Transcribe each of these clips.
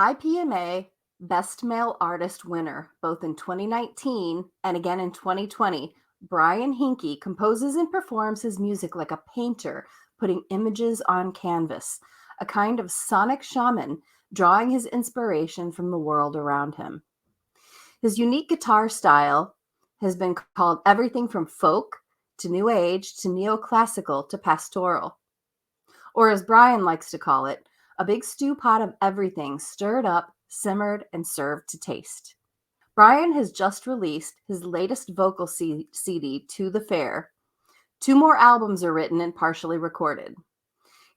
IPMA Best Male Artist winner, both in 2019 and again in 2020, Brian Henke composes and performs his music like a painter putting images on canvas, a kind of sonic shaman drawing his inspiration from the world around him. His unique guitar style has been called everything from folk to new age to neoclassical to pastoral. Or as Brian likes to call it, a big stew pot of everything stirred up, simmered, and served to taste. Brian has just released his latest vocal CD, To the Fair. 2 more albums are written and partially recorded.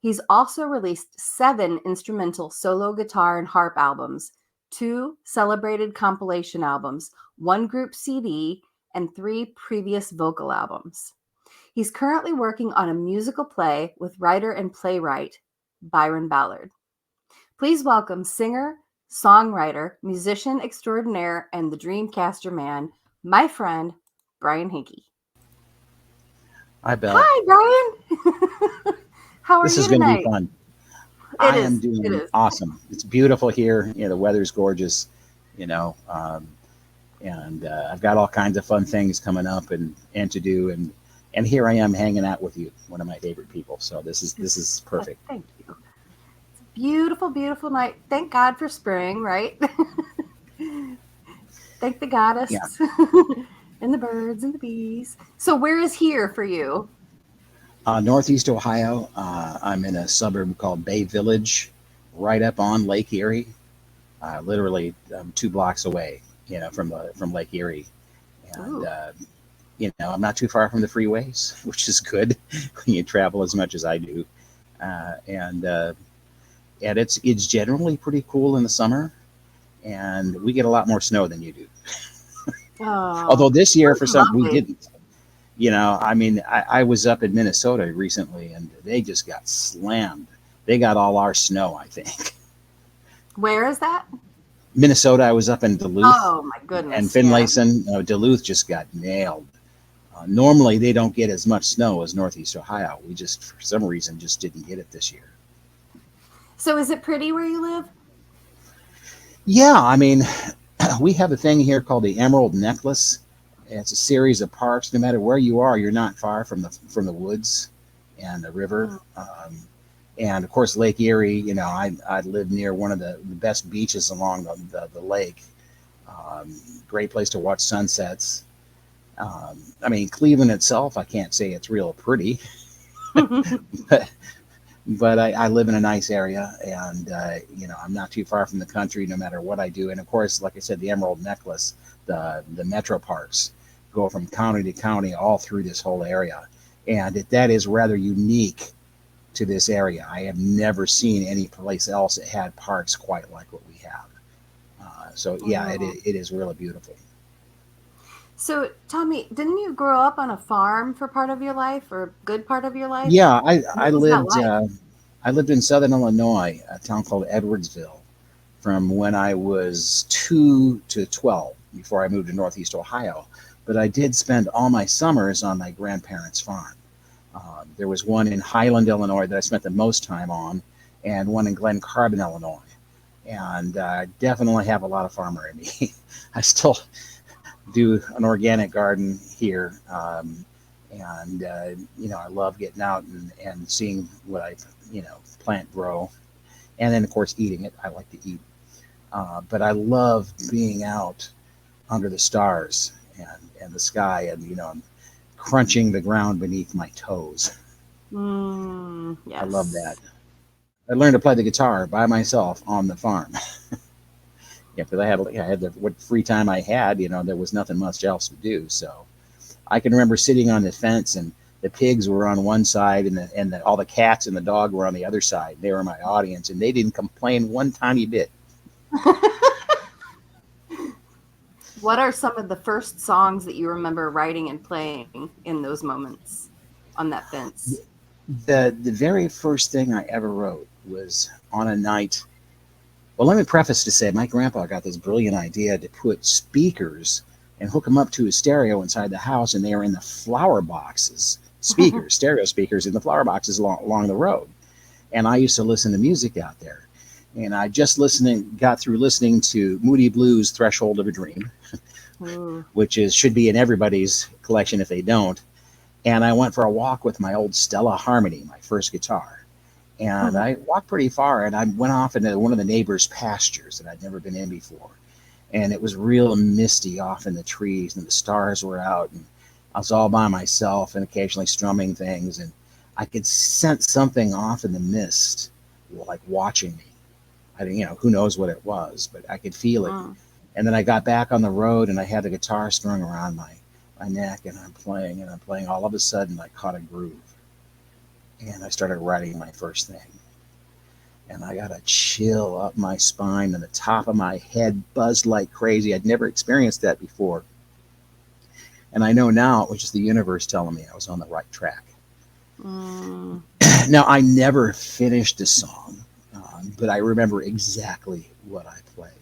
He's also released 7 instrumental solo guitar and harp albums, 2 celebrated compilation albums, 1 group CD, and 3 previous vocal albums. He's currently working on a musical play with writer and playwright Byron Ballard. Please welcome singer, songwriter, musician extraordinaire, and the Dreamcaster man, my friend, Brian Henke. Hi, Belle. Hi, Brian. How are you tonight? This is going to be fun. I am doing It is. awesome. It's beautiful here. The weather's gorgeous, and I've got all kinds of fun things coming up and to do. And here I am hanging out with you, one of my favorite people. So this is perfect. Thank you. It's a beautiful, beautiful night. Thank God for spring, right? Thank the goddess. Yeah. And the birds and the bees. So where is here for you? Northeast Ohio. I'm in a suburb called Bay Village, right up on Lake Erie, literally 2 blocks away, from Lake Erie. And, I'm not too far from the freeways, which is good when you travel as much as I do. And it's generally pretty cool in the summer, and we get a lot more snow than you do. Oh, although this year for some lovely. we didn't. I was up in Minnesota recently, and they just got slammed. They got all our snow, I think. Where is that? Minnesota. I was up in Duluth. Oh my goodness. And Finlayson. Duluth just got nailed. Normally they don't get as much snow as Northeast Ohio. We just, for some reason, just didn't get it this year. So is it pretty where you live? Yeah, we have a thing here called the Emerald Necklace. It's a series of parks. No matter where you are, you're not far from the woods and the river. And of course, Lake Erie. I live near one of the best beaches along the lake. Great place to watch sunsets. Cleveland itself, I can't say it's real pretty, but I live in a nice area, and I'm not too far from the country no matter what I do. And of course, like I said, the Emerald Necklace, the metro parks go from county to county all through this whole area, and that is rather unique to this area. I have never seen any place else that had parks quite like what we have. It is really beautiful. So tell me, didn't you grow up on a farm for part of your life, or a good part of your life? Yeah, I lived in Southern Illinois, a town called Edwardsville, from when I was 2 to 12 before I moved to Northeast Ohio. But I did spend all my summers on my grandparents' farm. There was one in Highland, Illinois that I spent the most time on, and one in Glen Carbon, Illinois. And I definitely have a lot of farmer in me. I still do an organic garden here. I love getting out and seeing what I, plant, grow. And then, of course, eating it. I like to eat. But I love being out under the stars and the sky, and, crunching the ground beneath my toes. Yes. I love that. I learned to play the guitar by myself on the farm. Yeah, because I had what free time I had, there was nothing much else to do. So I can remember sitting on the fence, and the pigs were on one side, and all the cats and the dog were on the other side. They were my audience, and they didn't complain one tiny bit. What are some of the first songs that you remember writing and playing in those moments on that fence? The very first thing I ever wrote was on a night. Well, let me preface to say my grandpa got this brilliant idea to put speakers and hook them up to a stereo inside the house, and they were in the flower boxes, stereo speakers in the flower boxes along the road. And I used to listen to music out there. And I just got through listening to Moody Blues' Threshold of a Dream, Ooh. which should be in everybody's collection if they don't. And I went for a walk with my old Stella Harmony, my first guitar. And I walked pretty far, and I went off into one of the neighbors' pastures that I'd never been in before. And it was real misty off in the trees, and the stars were out, and I was all by myself and occasionally strumming things, and I could sense something off in the mist, like watching me. I didn't, who knows what it was, but I could feel it. And then I got back on the road, and I had the guitar strung around my neck, and I'm playing, and I'm playing. All of a sudden, I caught a groove, and I started writing my first thing. And I got a chill up my spine, and the top of my head buzzed like crazy. I'd never experienced that before. And I know now it was just the universe telling me I was on the right track. Now, I never finished a song, but I remember exactly what I played.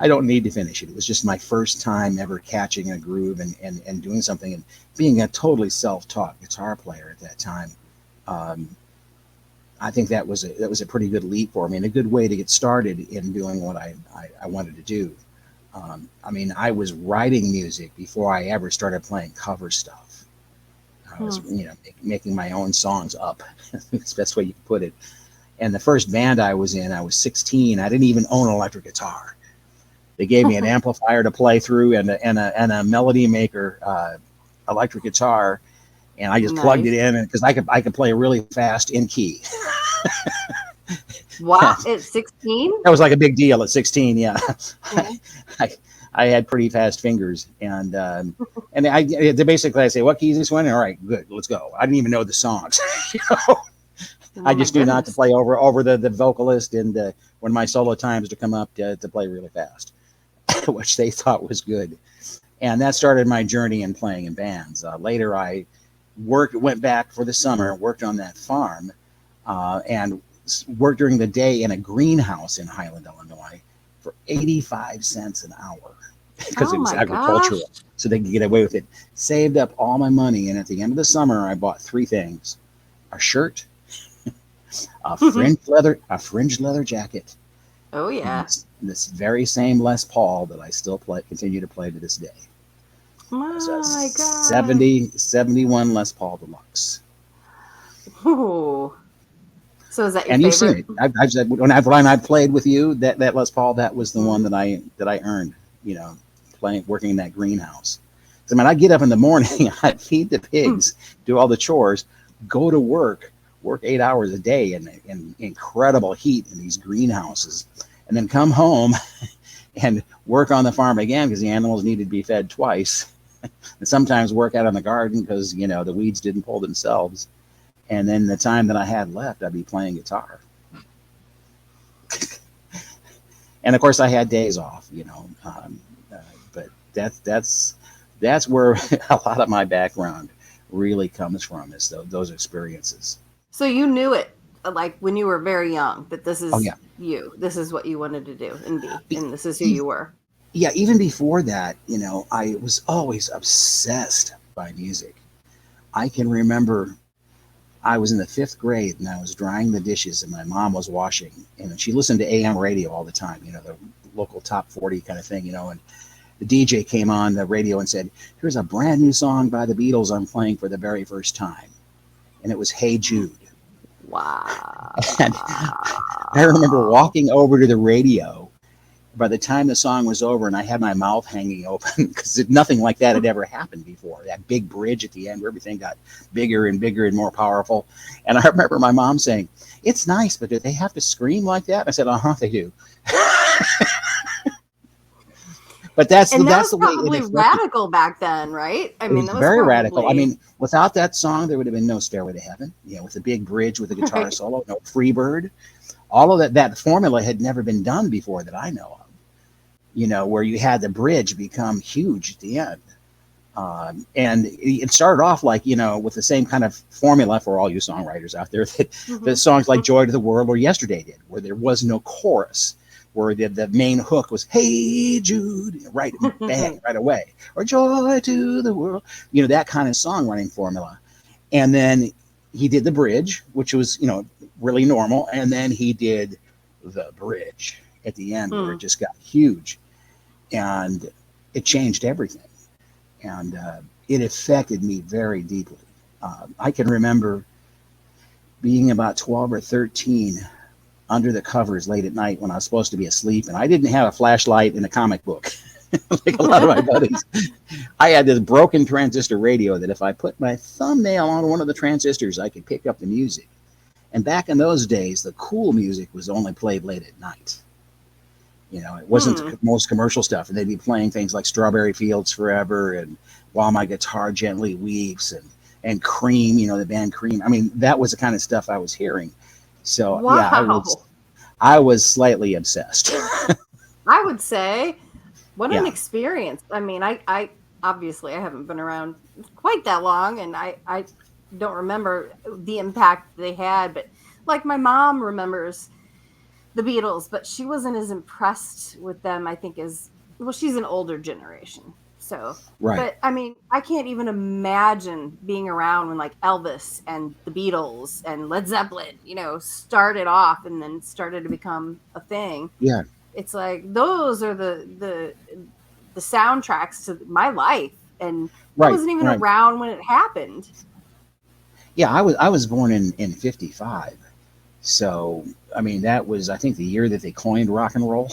I don't need to finish it. It was just my first time ever catching a groove and doing something. And being a totally self-taught guitar player at that time, I think that was a pretty good leap for me and a good way to get started in doing what I wanted to do. I mean, I was writing music before I ever started playing cover stuff. I was, making my own songs up. That's the best way you can put it. And the first band I was in, I was 16. I didn't even own an electric guitar. They gave me an amplifier to play through and a Melody Maker electric guitar, and I just plugged it in because I could play really fast in key. Wow, at 16? That was like a big deal at 16. Yeah, I had pretty fast fingers, and basically I say, what key is this one? All right, good, let's go. I didn't even know the songs. I just knew not to play over the vocalist, and when my solo times to come up to play really fast, which they thought was good. And that started my journey in playing in bands. Later, I went back for the summer, worked on that farm, and worked during the day in a greenhouse in Highland, Illinois, for 85 cents an hour because it was agricultural. Gosh. So they could get away with it. Saved up all my money, and at the end of the summer, I bought 3 things: a shirt, a fringed leather jacket. Oh yeah. This very same Les Paul that I still continue to play to this day. My God. 71 Les Paul Deluxe. Ooh. So is that your favorite? And you've seen it. When I played with you, that Les Paul, that was the one that I earned, working in that greenhouse. So, I'd get up in the morning, I'd feed the pigs, do all the chores, go to work 8 hours a day in incredible heat in these greenhouses, and then come home and work on the farm again because the animals needed to be fed twice, and sometimes work out in the garden because, the weeds didn't pull themselves. And then the time that I had left, I'd be playing guitar. And of course I had days off, but that's where a lot of my background really comes from, is those experiences. So you knew it, like when you were very young, that this is you, this is what you wanted to do and be, and this is who you were. Yeah, even before that, I was always obsessed by music. I can remember I was in the 5th grade and I was drying the dishes and my mom was washing, and she listened to AM radio all the time, the local top 40 kind of thing, and the DJ came on the radio and said, here's a brand new song by the Beatles I'm playing for the very first time. And it was Hey Jude. Wow. And I remember walking over to the radio by the time the song was over, and I had my mouth hanging open because nothing like that had ever happened before. That big bridge at the end where everything got bigger and bigger and more powerful. And I remember my mom saying, it's nice, but do they have to scream like that? I said, they do. But that's the way it was probably radical back then, right? I mean, that was very radical. I mean, without that song, there would have been no Stairway to Heaven. With the big bridge with the guitar solo, no Freebird. All of that formula had never been done before that I know of. Where you had the bridge become huge at the end. And it started off like, with the same kind of formula for all you songwriters out there that songs like Joy to the World or Yesterday did, where there was no chorus, where the main hook was, Hey Jude, right, bang, right away, or Joy to the World, that kind of songwriting formula. And then he did the bridge, which was, really normal. And then he did the bridge at the end where Hmm. it just got huge, and it changed everything, and it affected me very deeply. I can remember being about 12 or 13 under the covers late at night when I was supposed to be asleep, and I didn't have a flashlight and a comic book like a lot of my buddies. I had this broken transistor radio that if I put my thumbnail on one of the transistors, I could pick up the music. And back in those days, the cool music was only played late at night. You know, it wasn't Hmm. the most commercial stuff, and they'd be playing things like Strawberry Fields Forever and While My Guitar Gently Weeps and Cream, you know, the band Cream. I mean, that was the kind of stuff I was hearing. So yeah, Wow. I was slightly obsessed. I would say, what an Yeah, experience. I mean, I obviously I haven't been around quite that long, and I don't remember the impact they had, but like my mom remembers the Beatles, but she wasn't as impressed with them, I think, as well, she's an older generation. So, right. but I mean, I can't even imagine being around when like Elvis and the Beatles and Led Zeppelin, started off and then started to become a thing. Yeah, It's like those are the soundtracks to my life, and I right, wasn't even right. around when it happened. Yeah, I was born in '55. So, I mean, that was, I think, the year that they coined rock and roll.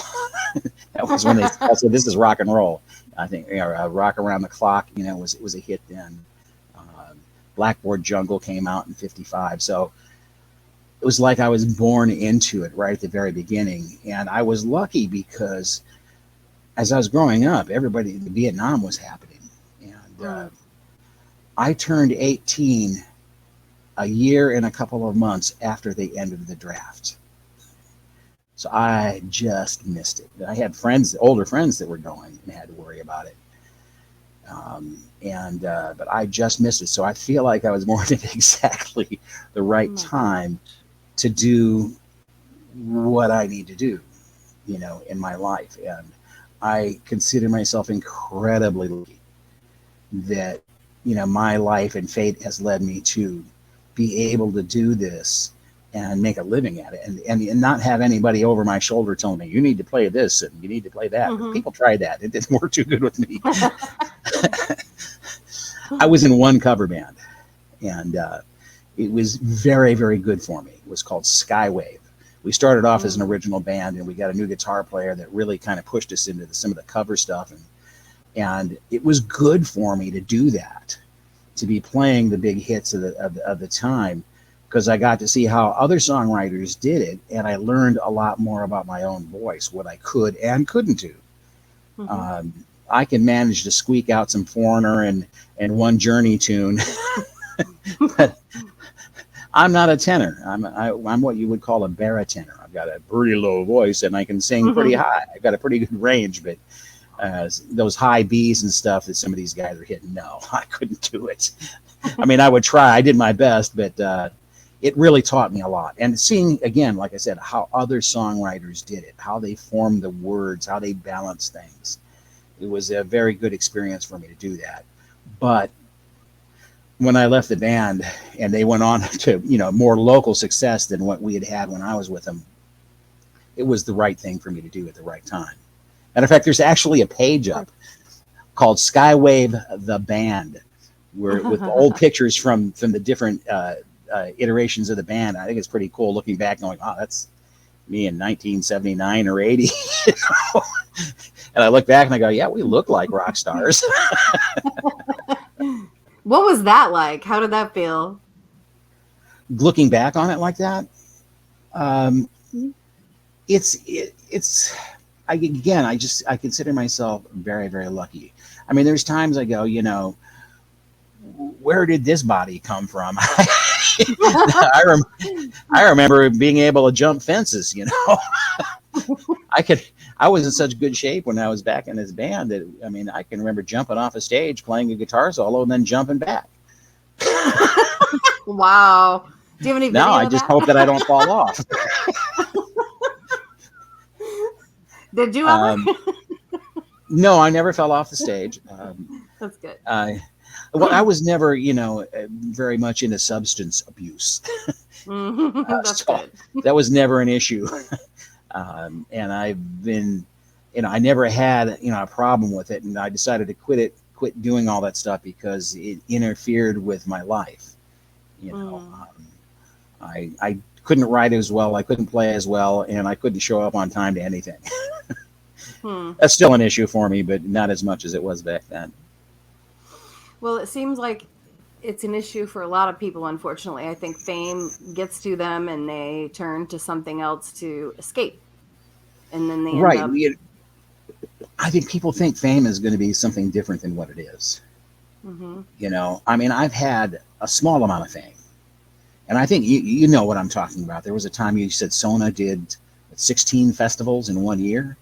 That was when they said, this is rock and roll. I think, Rock Around the Clock, was a hit then. Uh, Blackboard Jungle came out in '55. So it was like I was born into it right at the very beginning. And I was lucky because as I was growing up, Vietnam was happening. And Mm. I turned 18 a year and a couple of months after they ended the draft. So I just missed it. I had friends, older friends that were going and had to worry about it. And but I just missed it. So I feel like I was born at exactly the Oh right my time gosh. to do what I need to do, in my life. And I consider myself incredibly lucky that, my life and fate has led me to be able to do this and make a living at it, and not have anybody over my shoulder telling me you need to play this and you need to play that. Because Hmm. people tried that, it didn't work too good with me. I was in one cover band, and it was very, very good for me. It was called Skywave. We started off as an Mm. original band, and we got a new guitar player that really kind of pushed us into some of the cover stuff, and it was good for me to do that, to be playing the big hits of the time, because I got to see how other songwriters did it, and I learned a lot more about my own voice, what I could and couldn't do. Hmm. Um, I can manage to squeak out some Foreigner and one Journey tune, but I'm not a tenor. I'm what you would call a baritone. I've got a pretty low voice, and I can sing pretty Hmm. high. I've got a pretty good range, but those high B's and stuff that some of these guys are hitting, no, I couldn't do it. I mean, I would try. I did my best, but it really taught me a lot. And seeing, again, like I said, how other songwriters did it, how they formed the words, how they balanced things. It was a very good experience for me to do that. But when I left the band and they went on to, more local success than what we had had when I was with them, it was the right thing for me to do at the right time. And in fact, there's actually a page up called Skywave the Band, where with old pictures from the different iterations of the band. I think it's pretty cool looking back, going, "Wow, that's me in 1979 or 80." You know? And I look back and I go, "Yeah, we look like rock stars." What was that like? How did that feel? Looking back on it like that, um, it's again, I consider myself very, very lucky. I mean, there's times I go, where did this body come from? I, I remember being able to jump fences. I could. I was in such good shape when I was back in this band that, I mean, I can remember jumping off a stage, playing a guitar solo, and then jumping back. Wow. Do you have any Now I video of just that? hope that I don't fall off. Did you ever? Um, no, I never fell off the stage. That's good. I, well, I was never, very much into substance abuse. That's So good. that was never an issue. And I've been, I never had, a problem with it. And I decided to quit doing all that stuff because it interfered with my life. You know, Mm. I couldn't write as well, I couldn't play as well, and I couldn't show up on time to anything. Hmm. That's still an issue for me, but not as much as it was back then. Well, it seems like it's an issue for a lot of people, unfortunately. I think fame gets to them and they turn to something else to escape. And then they end Right. up. I think people think fame is going to be something different than what it is. Hmm. I mean, I've had a small amount of fame, and I think you know what I'm talking about. There was a time you said Sona did 16 festivals in 1 year.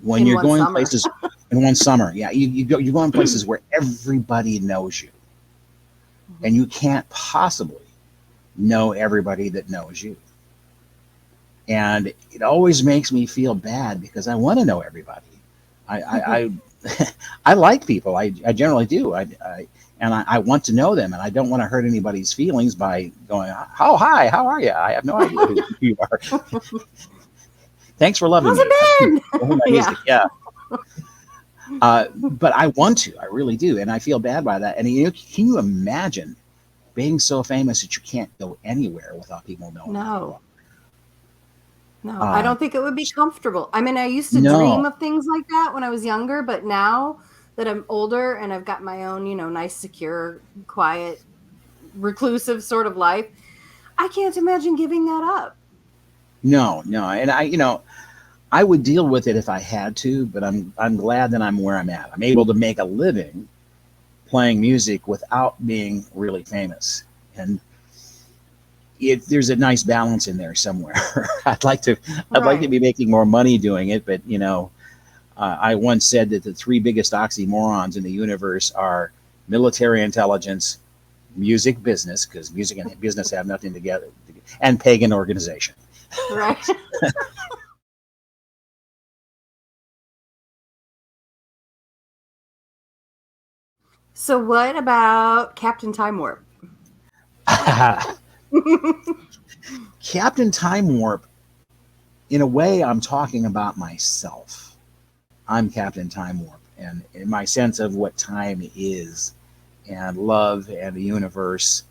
When In you're one going summer. places in one summer, yeah, you go in places where everybody knows you, and Mhm. you can't possibly know everybody that knows you. And it always makes me feel bad because I want to know everybody. I I like people. I generally do. I want to know them, and I don't want to hurt anybody's feelings by going, "Oh, hi, how are you? I have no idea who you are. Thanks for loving How's me. it I hear been? my Yeah. music, yeah." But I want to. I really do, and I feel bad by that. And can you imagine being so famous that you can't go anywhere without people knowing who you No, no, I are? don't think it would be comfortable. I mean, I used to No, dream of things like that when I was younger, but now that I'm older and I've got my own, nice, secure, quiet, reclusive sort of life, I can't imagine giving that up. no, and I would deal with it if I had to, but I'm glad that I'm where I'm at. I'm able to make a living playing music without being really famous, and there's a nice balance in there somewhere. I'd like to Right. be making more money doing it, but I once said that the three biggest oxymorons in the universe are military intelligence, music business, because music and business have nothing together, and pagan organization. Right. So what about Captain Time Warp? Captain Time Warp, in a way, I'm talking about myself. I'm Captain Time Warp, and in my sense of what time is, and love, and the universe.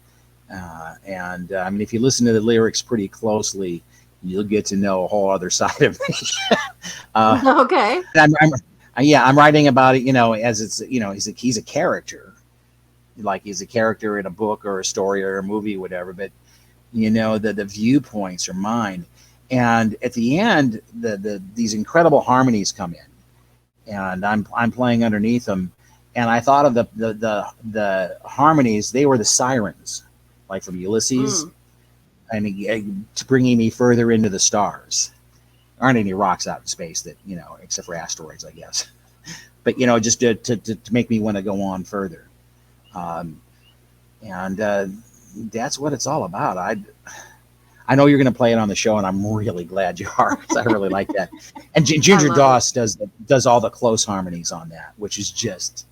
And I mean, if you listen to the lyrics pretty closely, you'll get to know a whole other side of me. uh, Okay. yeah, I'm writing about it, as it's, he's a character, like he's a character in a book or a story or a movie, whatever. But the viewpoints are mine, and at the end, these incredible harmonies come in, and I'm playing underneath them, and I thought of the harmonies. They were the sirens, like from Ulysses, Mm. and bringing me further into the stars. There aren't any rocks out in space that except for asteroids, I guess. But just to make me want to go on further. Um, and That's what it's all about. I know you're going to play it on the show, and I'm really glad you are because I really like that. And I Ginger love it. Doss does all the close harmonies on that, which is just,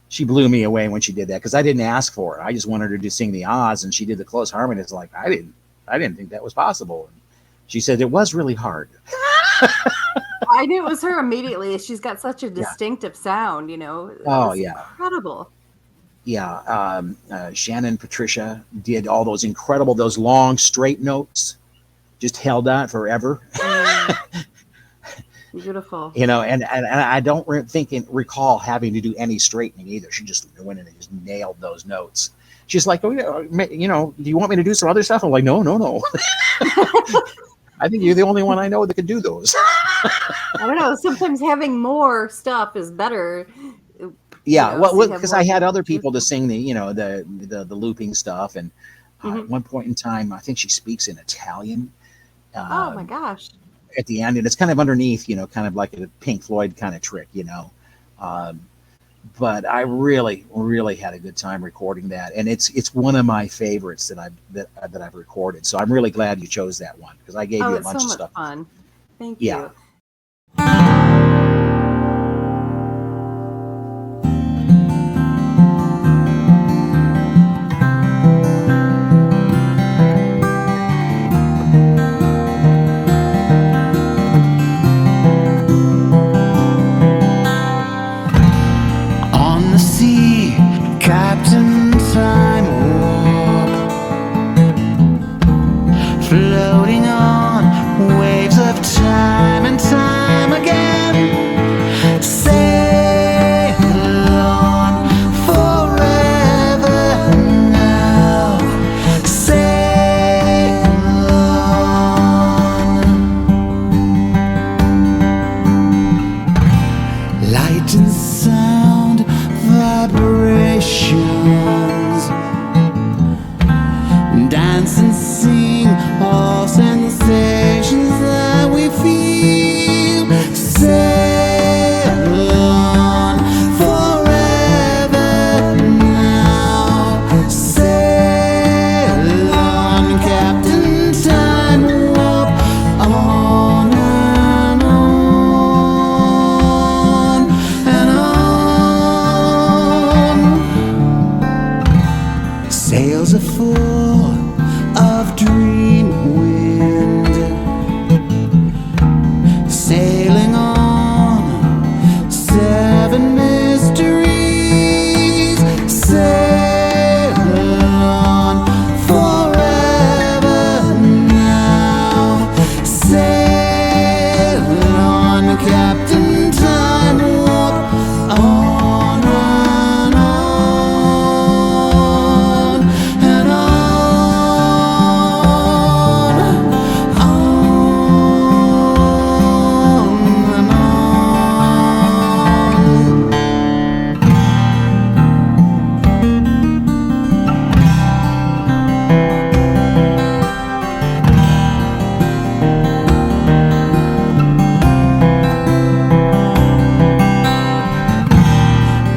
she blew me away when she did that because I didn't ask for it. I just wanted her to sing the Oz, and she did the close harmonies. Like I didn't think that was possible. And she said it was really hard. I knew it was her immediately. She's got such a Yeah. distinctive sound, It Oh was yeah. incredible. Yeah. Shannon Patricia did all those long straight notes, just held that forever. Mm, beautiful. And I don't recall having to do any straightening either. She just went in and just nailed those notes. She's like, oh, do you want me to do some other stuff? I'm like, no, no, no. I think you're the only one I know that can do those. I don't know. Sometimes having more stuff is better, Yeah, well, so you have because more I had things other to choose people to from. sing the looping stuff, and at Mhm. one point in time, I think she speaks in Italian. Oh Uh, my gosh. at the end, and it's kind of underneath, kind of like a Pink Floyd kind of trick. Um, but I really, really had a good time recording that, and it's one of my favorites that I've recorded. So I'm really glad you chose that one because I gave Oh, you a it's so bunch of much stuff. fun. Thank Yeah. you. Sails are full of dream wind, sailing on seven mysteries. Sail on forever now. Sail on, Captain Time Warp, on and on and on and on.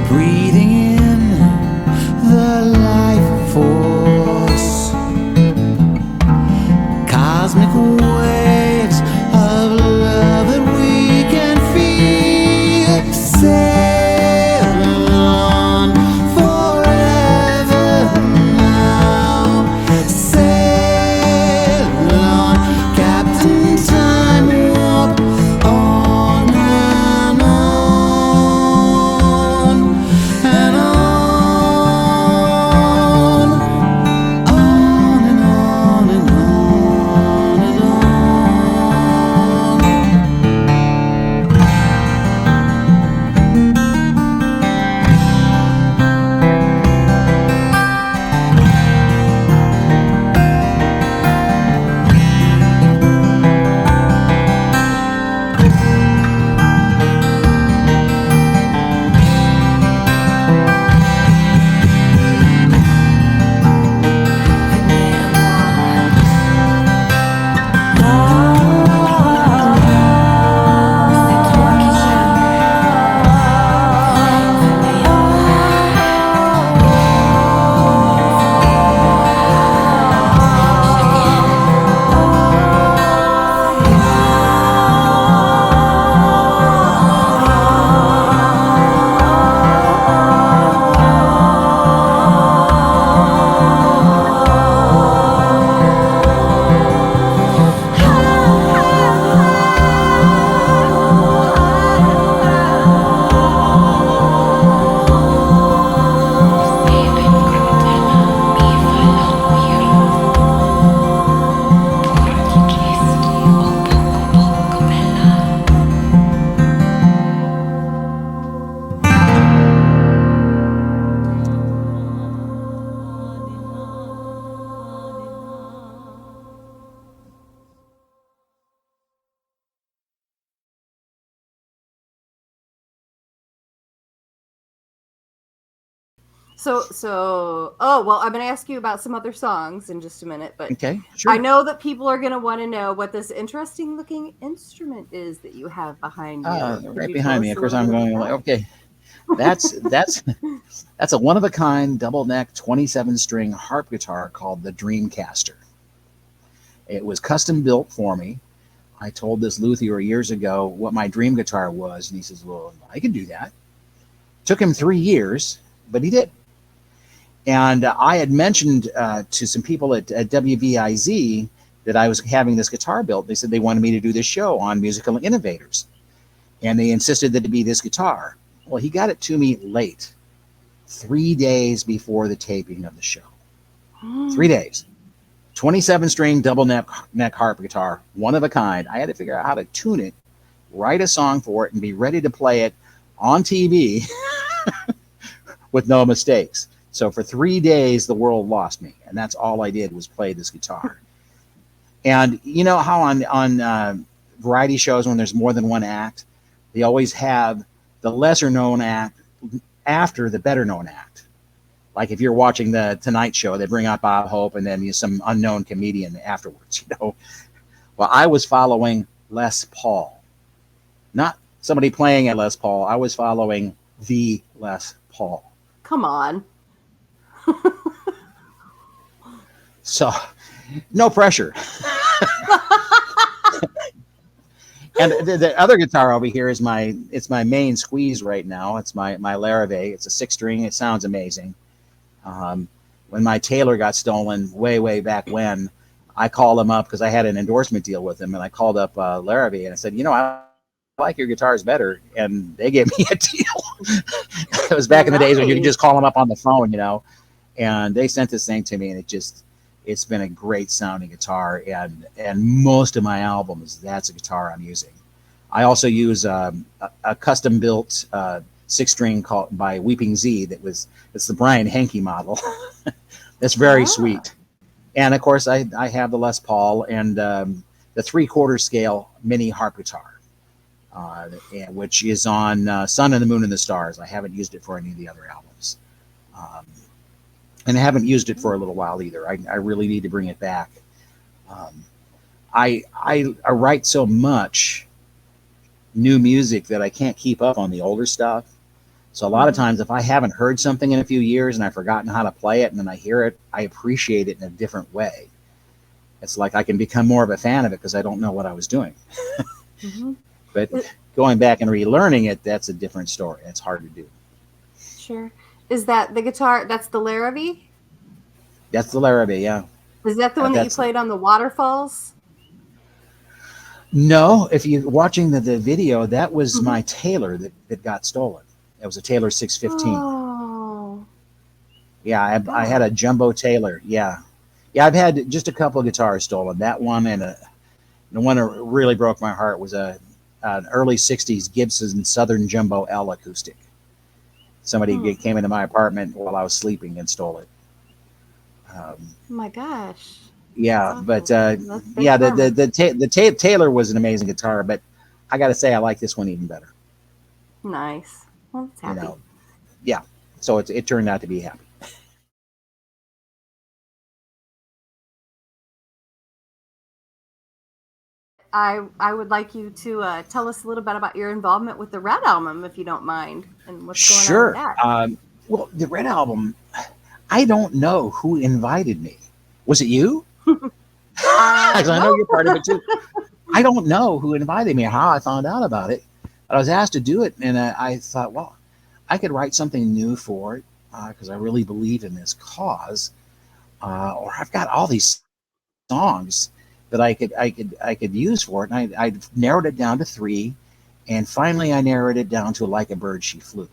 Breathing in the life force, cosmic waves of love that we can feel. Sail on forever now. Sail on, Captain Time Warp, on and on and on and on and on and on. Oh, well, I'm going to ask you about some other songs in just a minute, but Okay, I sure. know that people are going to want to know what this interesting looking instrument is that you have behind you. Could Right you tell behind me. us Of a course, little I'm bit about going like, that? okay, that's that's a one of a kind double neck 27 string harp guitar called the Dreamcaster. It was custom built for me. I told this luthier years ago what my dream guitar was, and he says, "Well, I can do that." Took him 3 years, but he did. And I had mentioned to some people at WVIZ that I was having this guitar built. They said they wanted me to do this show on musical innovators, and they insisted that it be this guitar. Well, he got it to me late, 3 days before the taping of the show. 3 days. 27 string double neck harp guitar, one of a kind. I had to figure out how to tune it, write a song for it, and be ready to play it on TV with no mistakes. So for 3 days, the world lost me, and that's all I did was play this guitar. And you know how on variety shows when there's more than one act, they always have the lesser known act after the better known act. Like if you're watching the Tonight Show, they bring out Bob Hope and then some unknown comedian afterwards. Well, I was following Les Paul, not somebody playing at Les Paul. I was following the Les Paul. Come on. So, no pressure. And the other guitar over here is it's my main squeeze right now. It's my Larrivee. It's a 6 string. It sounds amazing. when my Taylor got stolen way back when, I called him up because I had an endorsement deal with him, and I called up Larrabee and I said, I like your guitars better, and they gave me a deal. It was back in the days when you could just call them up on the phone, and they sent this thing to me, and it's been a great sounding guitar, and most of my albums, that's a guitar I'm using. I also use a custom built 6-string called by Weeping Z. It's the Brian Henke model. That's very sweet. And of course, I have the Les Paul and the 3/4 scale mini harp guitar, which is on Sun and the Moon and the Stars. I haven't used it for any of the other albums. And I haven't used it for a little while either. I really need to bring it back. I write so much new music that I can't keep up on the older stuff. So a lot of times, if I haven't heard something in a few years and I've forgotten how to play it, and then I hear it, I appreciate it in a different way. It's like I can become more of a fan of it because I don't know what I was doing. But going back and relearning it, that's a different story. It's hard to do. Sure. Is that the guitar? That's the Larrabee? That's the Larrabee, yeah. Is that the one that you played on the waterfalls? No, if you're watching the video, that was my Taylor that got stolen. It was a Taylor 615. Oh. Yeah, I had a jumbo Taylor. Yeah. I've had just a couple of guitars stolen. That one and the one that really broke my heart was an early 60s Gibson Southern Jumbo L acoustic. Somebody came into my apartment while I was sleeping and stole it. Oh my gosh. Yeah, but the Taylor was an amazing guitar, but I got to say I like this one even better. Nice. Well, it's happy. Yeah. So it turned out to be happy. I would like you to tell us a little bit about your involvement with the Red Album, if you don't mind, and what's going on with that. Well, the Red Album, I don't know who invited me. Was it you? Because I know you're part of it too. I don't know who invited me or how I found out about it. But I was asked to do it, and I thought, well, I could write something new for it because I really believe in this cause. Or I've got all these songs that I could use for it, and I narrowed it down to 3, and finally I narrowed it down to Like a Bird She Flew,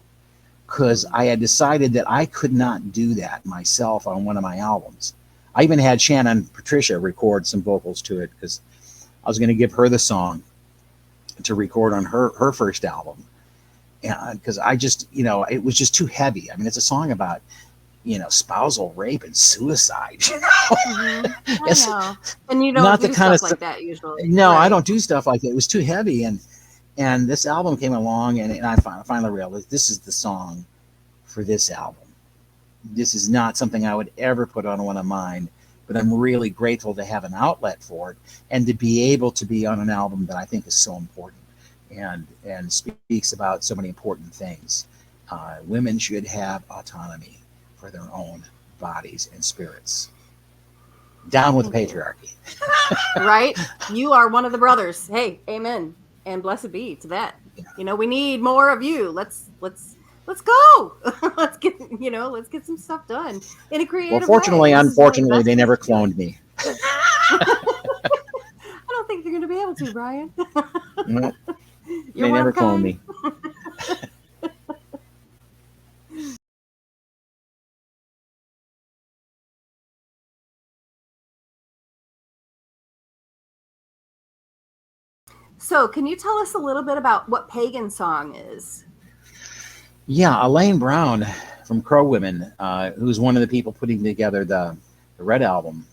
because I had decided that I could not do that myself on one of my albums. I even had Shannon Patricia record some vocals to it because I was going to give her the song to record on her first album, because I just, it was just too heavy. I mean, it's a song about spousal rape and suicide. I know. And you don't not do the kind stuff like that usually. No, right. I don't do stuff like that. It was too heavy, and this album came along, and I finally realized this is the song for this album. This is not something I would ever put on one of mine, but I'm really grateful to have an outlet for it and to be able to be on an album that I think is so important and speaks about so many important things. Women should have autonomy for their own bodies and spirits. Down with patriarchy. Right? You are one of the brothers. Hey, amen. And blessed be to that. Yeah. We need more of you. Let's go. let's get some stuff done in a creative way. Unfortunately, they never cloned me. I don't think they're going to be able to, Brian. No, they never cloned me. So, can you tell us a little bit about what Pagan Song is? Yeah, Elaine Brown from Crow Women, who's one of the people putting together the Red Album.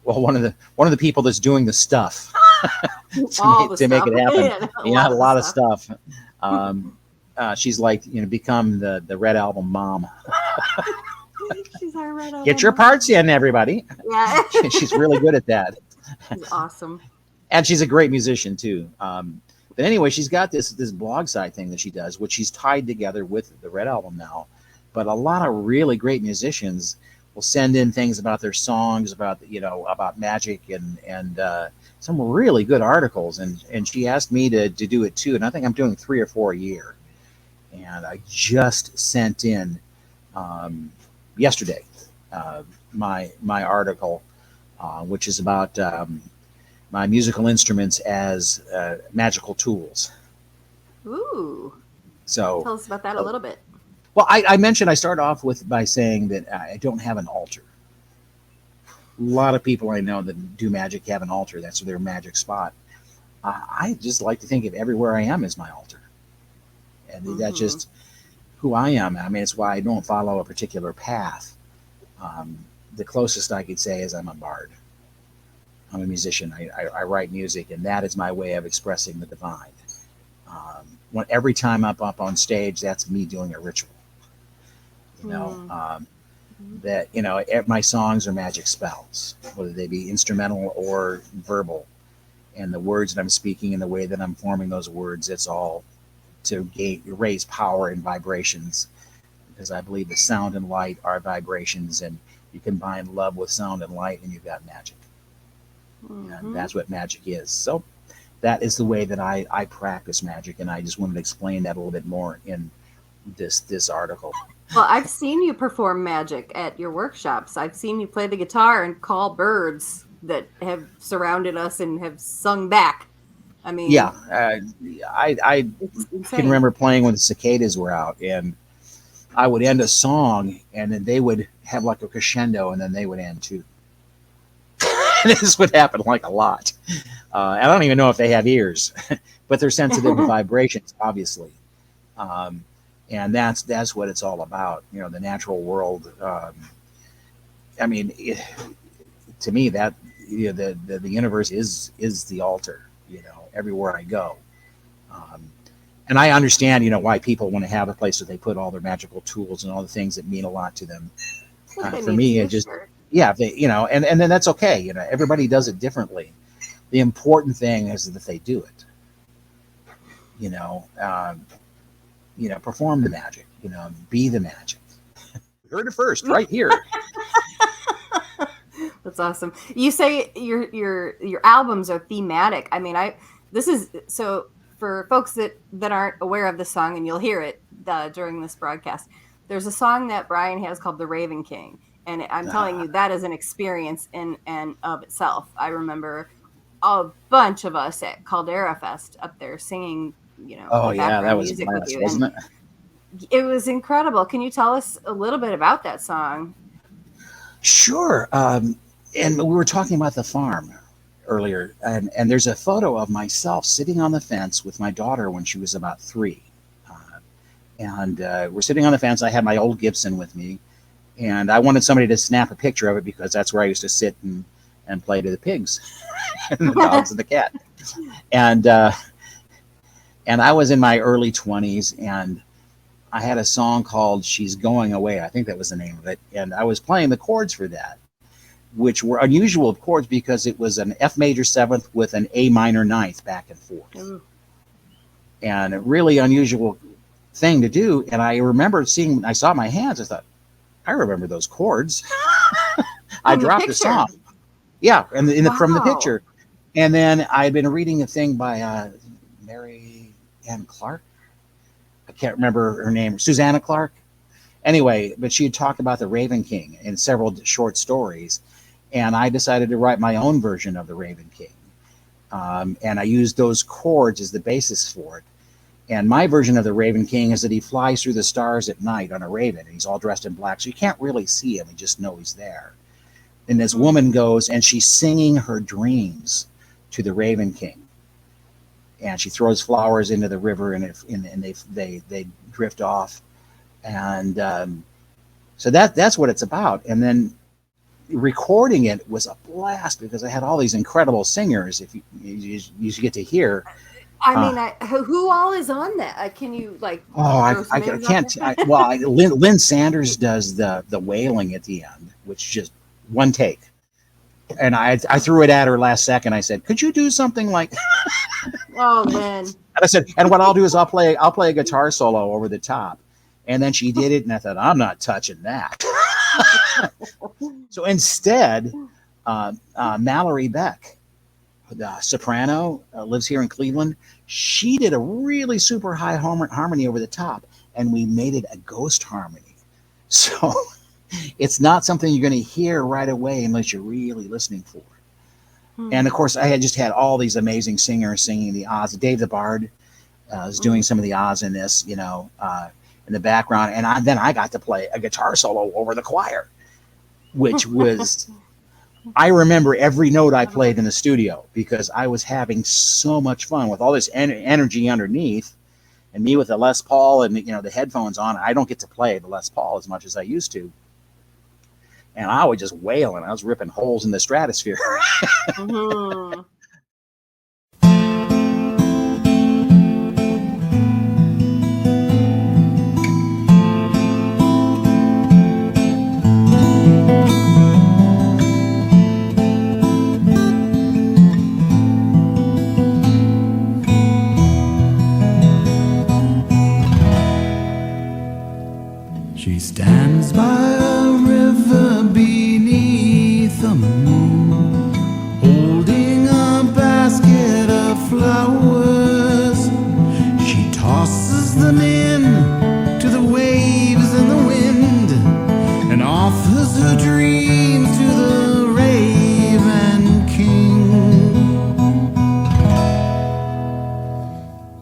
One of the people that's doing the stuff to make it happen. A lot of stuff. She's become the Red Album mom. She's our Red Album. Get your parts in, everybody. Yeah, she's really good at that. She's awesome. And she's a great musician too. But anyway, she's got this blog site thing that she does, which she's tied together with the Red Album now. But a lot of really great musicians will send in things about their songs, about magic and some really good articles. And she asked me to do it too. And I think I'm doing 3 or 4 a year. And I just sent in yesterday my article, which is about my musical instruments as magical tools. Ooh, So, tell us about that a uh, little bit. well, I mentioned I start off with by saying that I don't have an altar. A lot of people I know that do magic have an altar. That's their magic spot. I just like to think of everywhere I am as my altar, and that's Mm-hmm. just who I am. I mean, it's why I don't follow a particular path. Um, the closest I could say is I'm a bard. I'm a musician. I write music, and that is my way of expressing the divine. Every time I'm up on stage, that's me doing a ritual. You know, Mm-hmm. that my songs are magic spells, whether they be instrumental or verbal, and the words that I'm speaking and the way that I'm forming those words, it's all to raise power and vibrations, because I believe that sound and light are vibrations, and you combine love with sound and light, and you've got magic. And Mm-hmm. that's what magic is. So that is the way that I practice magic, and I just wanted to explain that a little bit more in this article. Well, I've seen you perform magic at your workshops. I've seen you play the guitar and call birds that have surrounded us and have sung back. I Yeah, mean, I it's can insane. remember playing when the cicadas were out, and I would end a song, and then they would have like a crescendo, and then they would end too. This would happen like a lot. I don't even know if they have ears, but they're sensitive to vibrations, obviously. Um, and that's what it's all about. The natural world. I mean, to me, that the universe is the altar. Everywhere I go. Um, and I understand, why people want to have a place where they put all their magical tools and all the things that mean a lot to them. What they For need me, it to, just, sure. yeah, and then that's okay. Everybody does it differently. The important thing is that they do it. You know, um, perform the magic. Be the magic. Heard it first, right here. That's awesome. You say your albums are thematic. I mean, I this is so for folks that aren't aware of the song, and you'll hear it during this broadcast. There's a song that Brian has called "The Raven King," and I'm telling Uh, you that is an experience in and of itself. I remember a bunch of us at Caldera Fest up there singing, oh yeah, that background was a music with blast, you, and wasn't it? it was incredible. Can you tell us a little bit about that song? Sure. And we were talking about the farm earlier, and there's a photo of myself sitting on the fence with my daughter when she was about 3. Uh, and we're sitting on the fence. I had my old Gibson with me, and I wanted somebody to snap a picture of it because that's where I used to sit and play to the pigs and the dogs and the cat. And and I was in my early 20s, and I had a song called "She's Going Away." I think that was the name of it, and I was playing the chords for that, which were unusual chords because it was an F major seventh with an A minor ninth back and forth, Ooh, and a really unusual thing to do. And I remember I saw my hands. I thought, I remember those chords. I from the dropped the picture. song. Yeah, and from the Wow. picture. And then I had been reading a thing by Mary Ann Clark. I can't remember her name. Susanna Clark. Anyway, but she had talked about the Raven King in several short stories, and I decided to write my own version of the Raven King. And I used those chords as the basis for it. And my version of the Raven King is that he flies through the stars at night on a raven, and he's all dressed in black, so you can't really see him; you just know he's there. And this Hmm. woman goes and she's singing her dreams to the Raven King, and she throws flowers into the river, and they drift off, and so that's what it's about. And then recording it was a blast because I had all these incredible singers. If you get to hear, I uh, mean, who all is on that? Can you like oh, throw some I names out can't. there? Lynn Sanders does the wailing at the end, which just one take. And I threw it at her last second. I said, "Could you do something like?" Oh, Lynn. And I said, "And what I'll do is I'll play a guitar solo over the top." And then she did it, and I thought, "I'm not touching that." So instead, Mallory Beck, the soprano, lives here in Cleveland. She did a really super high harmony over the top, and we made it a ghost harmony. So It's not something you're going to hear right away unless you're really listening for it. And of Hmm. course, I had just had all these amazing singers singing the Oz. Dave the Bard was doing some of the Oz in this, in the background. And then I got to play a guitar solo over the choir, which was, I remember every note I played in the studio because I was having so much fun with all this energy underneath, and me with the Les Paul and the headphones on. I don't get to play the Les Paul as much as I used to, and I was just wailing. I was ripping holes in the stratosphere. Mhm. She stands by a river beneath the moon, holding a basket of flowers. She tosses them in to the waves and the wind, and offers her dreams to the Raven King.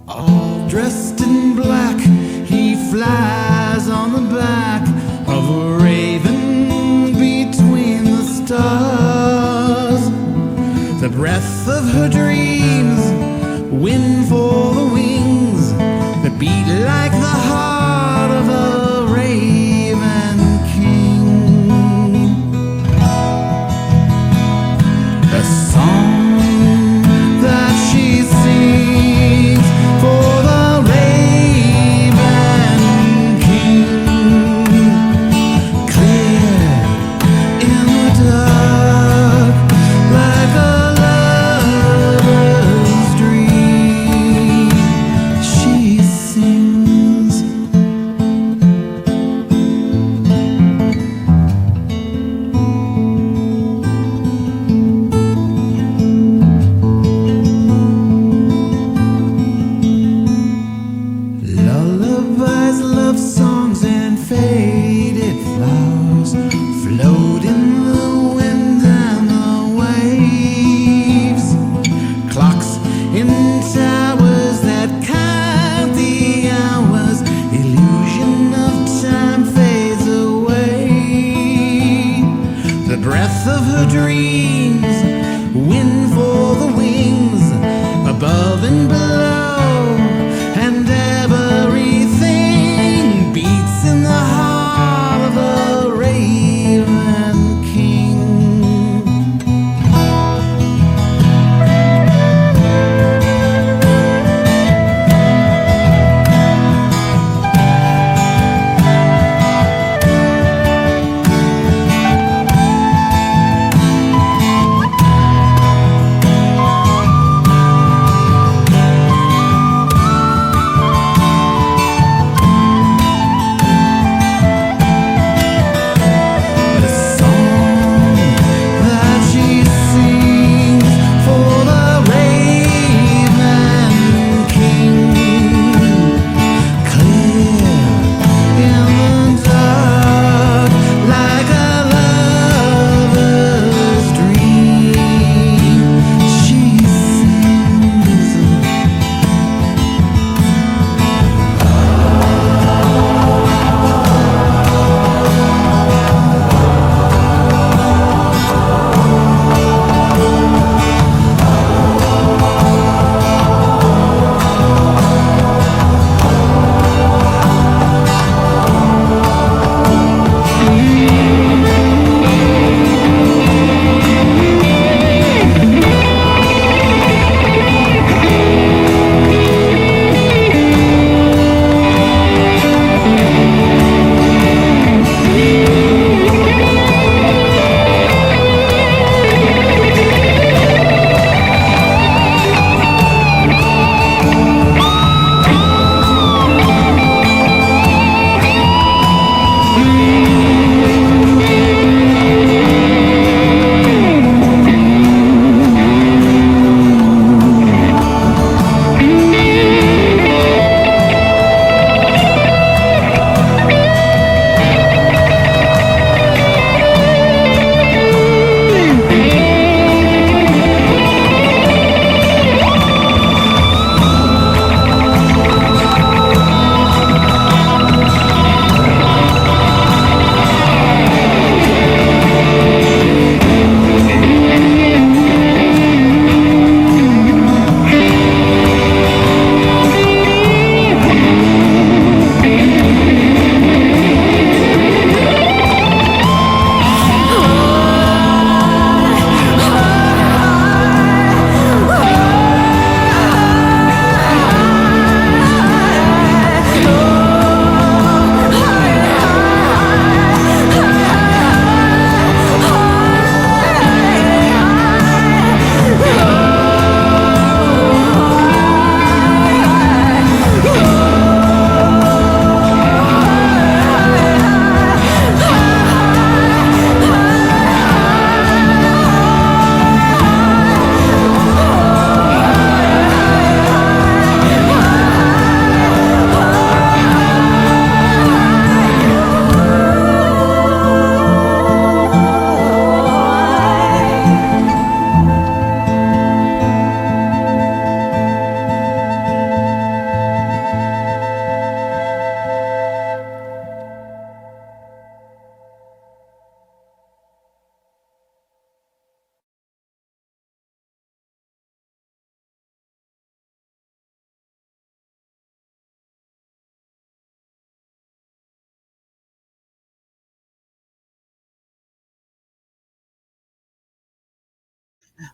All dressed in black, he flies on the back of a raven between the stars. The breath of her dreams, wind for the wings that beat like the heart of a raven king. A song that she sings for the raven king, clear in the dark like a lover's dream. She sings. Lullabies, love songs, and faded flowers float in the wind and the waves. Clocks in towers that count the hours, illusion of time fades away. The breath of her dreams, wind for the wings, above and below, and everything beats in the heart of a raven king.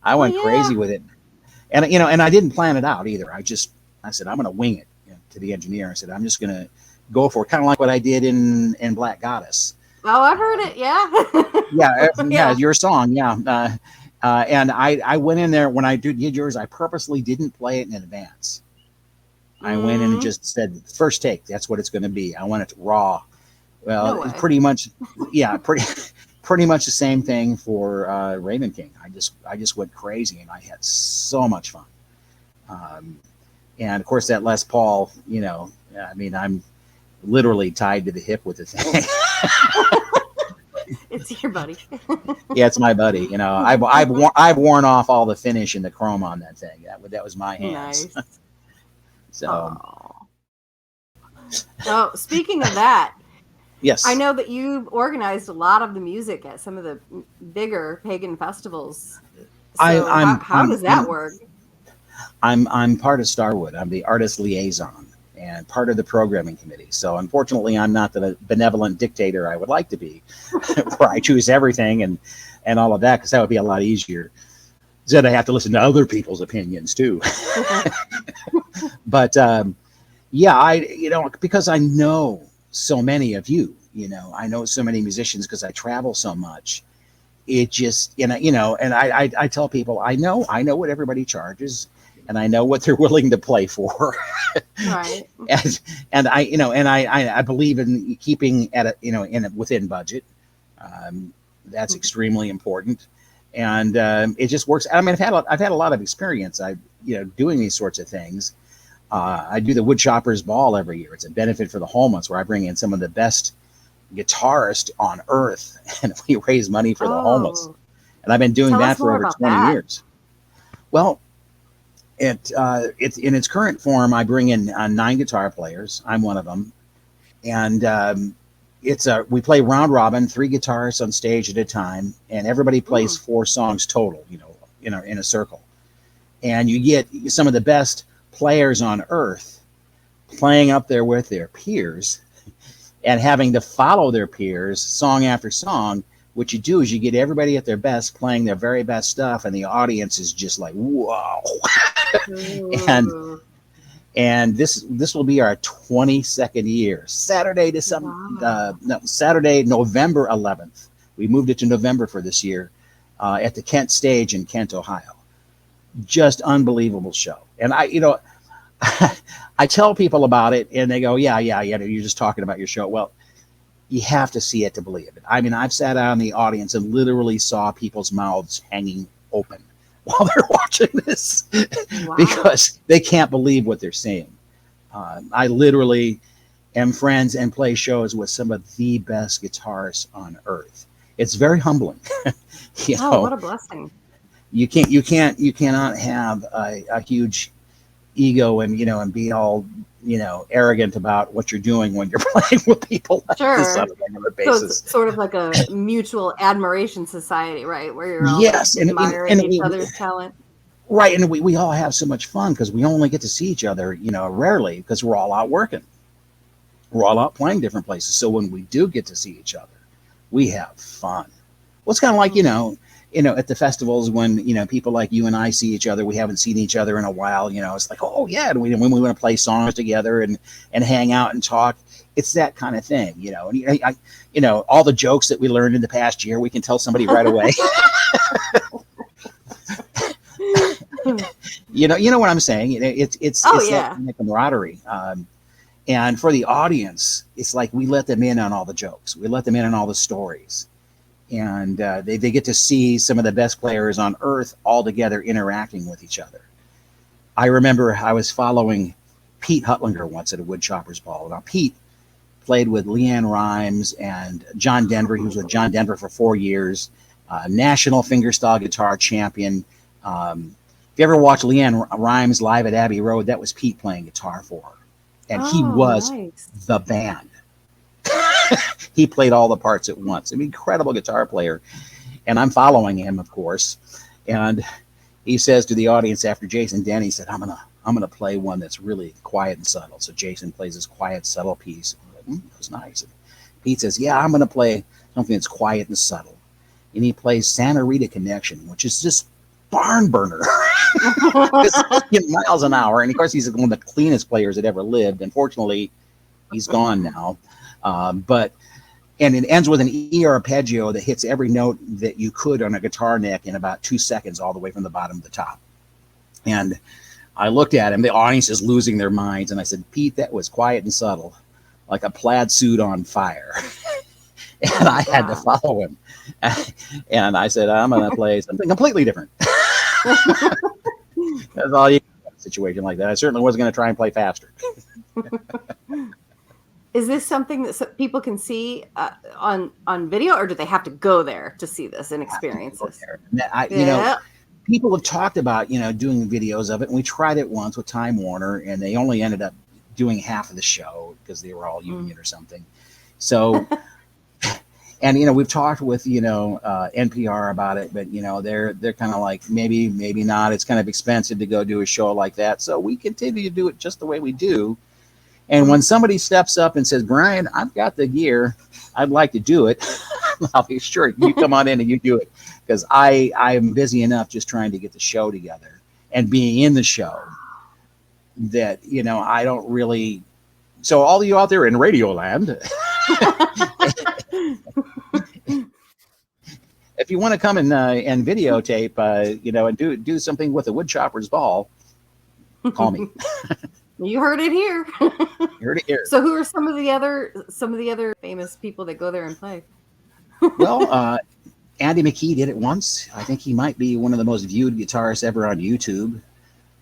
I Well, went yeah. crazy with it. And, you know, and I didn't plan it out either. I said, I'm going to wing it, you know, to the engineer. I said, I'm just going to go for it. Kind of like what I did in Black Goddess. Oh, I've heard Um, it. Yeah. yeah, Yeah. your song. Yeah. And I went in there when I did yours, I purposely didn't play it in advance. I went in and Mm, just said, first take, that's what it's going to be. I want it raw. Well, no it's way. pretty much, yeah, pretty much the same thing for Raven King. I just went crazy and I had so much fun. Um, and of course, that Les Paul, you know, I mean, I'm literally tied to the hip with the thing. It's your buddy. Yeah, it's my buddy. You know, I've worn off all the finish and the chrome on that thing. That was my hands. Nice. So Oh. Oh, speaking of that, I yes, know that you've organized a lot of the music at some of the bigger pagan festivals. I, So how I'm how I'm does that I'm work? I'm part of Starwood. I'm the artist liaison and part of the programming committee. So unfortunately, I'm not the benevolent dictator I would like to be, where I choose everything and all of that, because that would be a lot easier. Then I have to listen to other people's opinions too. But yeah, because I know so many of you. You know, I know so many musicians because I travel so much. It just, and I tell people I know what everybody charges, and I know what they're willing to play for. Right. and I believe in keeping at within budget. That's extremely important, and it just works. I mean, I've had a lot of experience. Doing these sorts of things. I do the Woodchoppers Ball every year. It's a benefit for the homeless, where I bring in some of the best guitarist on earth, and we raise money for the homeless. Oh, And I've been doing tell that us for more over about 20 that. years. Well, it's in its current form. I bring in 9 guitar players. I'm one of them, and we play round robin, 3 guitarists on stage at a time, and everybody plays Mm. 4 songs total. In a circle, and you get some of the best players on earth playing up there with their peers and having to follow their peers song after song. What you do is you get everybody at their best playing their very best stuff, and the audience is just like, whoa. and Ooh, and this will be our 22nd year. wow. Saturday, November 11th. We moved it to November for this year, at the Kent Stage in Kent, Ohio. Just unbelievable show. And I tell people about it, and they go, yeah, you're just talking about your show. Well, you have to see it to believe it. I mean, I've sat out in the audience and literally saw people's mouths hanging open while they're watching this Wow. because they can't believe what they're seeing. I literally am friends and play shows with some of the best guitarists on earth. It's very humbling. you Oh, what know, a blessing. you cannot have a huge ego and be all arrogant about what you're doing when you're playing with people like this on Sure. a regular So basis. it's sort of like a mutual admiration society, right? Where you're all like Yes, admiring each other's talent. right, and we all have so much fun because we only get to see each other, rarely, because we're all out working. We're all out playing different places. So when we do get to see each other, we have fun. Well, it's kind of like, Mm. at the festivals when, people like you and I see each other, we haven't seen each other in a while, it's like, oh yeah. And when we want to play songs together and hang out and talk, it's that kind of thing, and all the jokes that we learned in the past year, we can tell somebody right away. You know what I'm saying? Oh It's that yeah. kind of camaraderie. And for the audience, it's like we let them in on all the jokes. We let them in on all the stories. And they get to see some of the best players on earth all together interacting with each other. I remember I was following Pete Huttlinger once at a Woodchoppers Ball. Now, Pete played with Leanne Rimes and John Denver. He was with John Denver for 4 years, national fingerstyle guitar champion. If you ever watched Leanne Rimes live at Abbey Road, that was Pete playing guitar for her. And he Oh, was nice. the band. He played all the parts at once. An incredible guitar player. And I'm following him, of course. And he says to the audience after Jason Denny said, I'm gonna play one that's really quiet and subtle. So Jason plays this quiet, subtle piece. I'm like, that was nice. And Pete says, yeah, I'm gonna play something that's quiet and subtle. And he plays Santa Rita Connection, which is just barn burner. Miles an hour. And of course, he's one of the cleanest players that ever lived. Unfortunately, he's gone now. And it ends with an E arpeggio that hits every note that you could on a guitar neck in about 2 seconds, all the way from the bottom to the top. And I looked at him, the audience is losing their minds. And I said, Pete, that was quiet and subtle, like a plaid suit on fire. And I had to follow him. And I said, I'm going to play something completely different. That's all you get in a situation like that. I certainly wasn't going to try and play faster. Is this something that people can see on video, or do they have to go there to see this and experience this? You know, people have talked about, doing videos of it, and we tried it once with Time Warner, and they only ended up doing half of the show because they were all union or something. So, and we've talked with NPR about it, but they're kind of like maybe not. It's kind of expensive to go do a show like that, so we continue to do it just the way we do. And when somebody steps up and says, Brian, I've got the gear, I'd like to do it, I'll be sure you come on in and you do it, because I'm busy enough just trying to get the show together and being in the show that, I don't really. So all of you out there in Radio Land, if you want to come and videotape, and do something with a woodchopper's ball, call me. You heard it here. You heard it here. So who are some of the other famous people that go there and play? Well, Andy McKee did it once. I think he might be one of the most viewed guitarists ever on YouTube.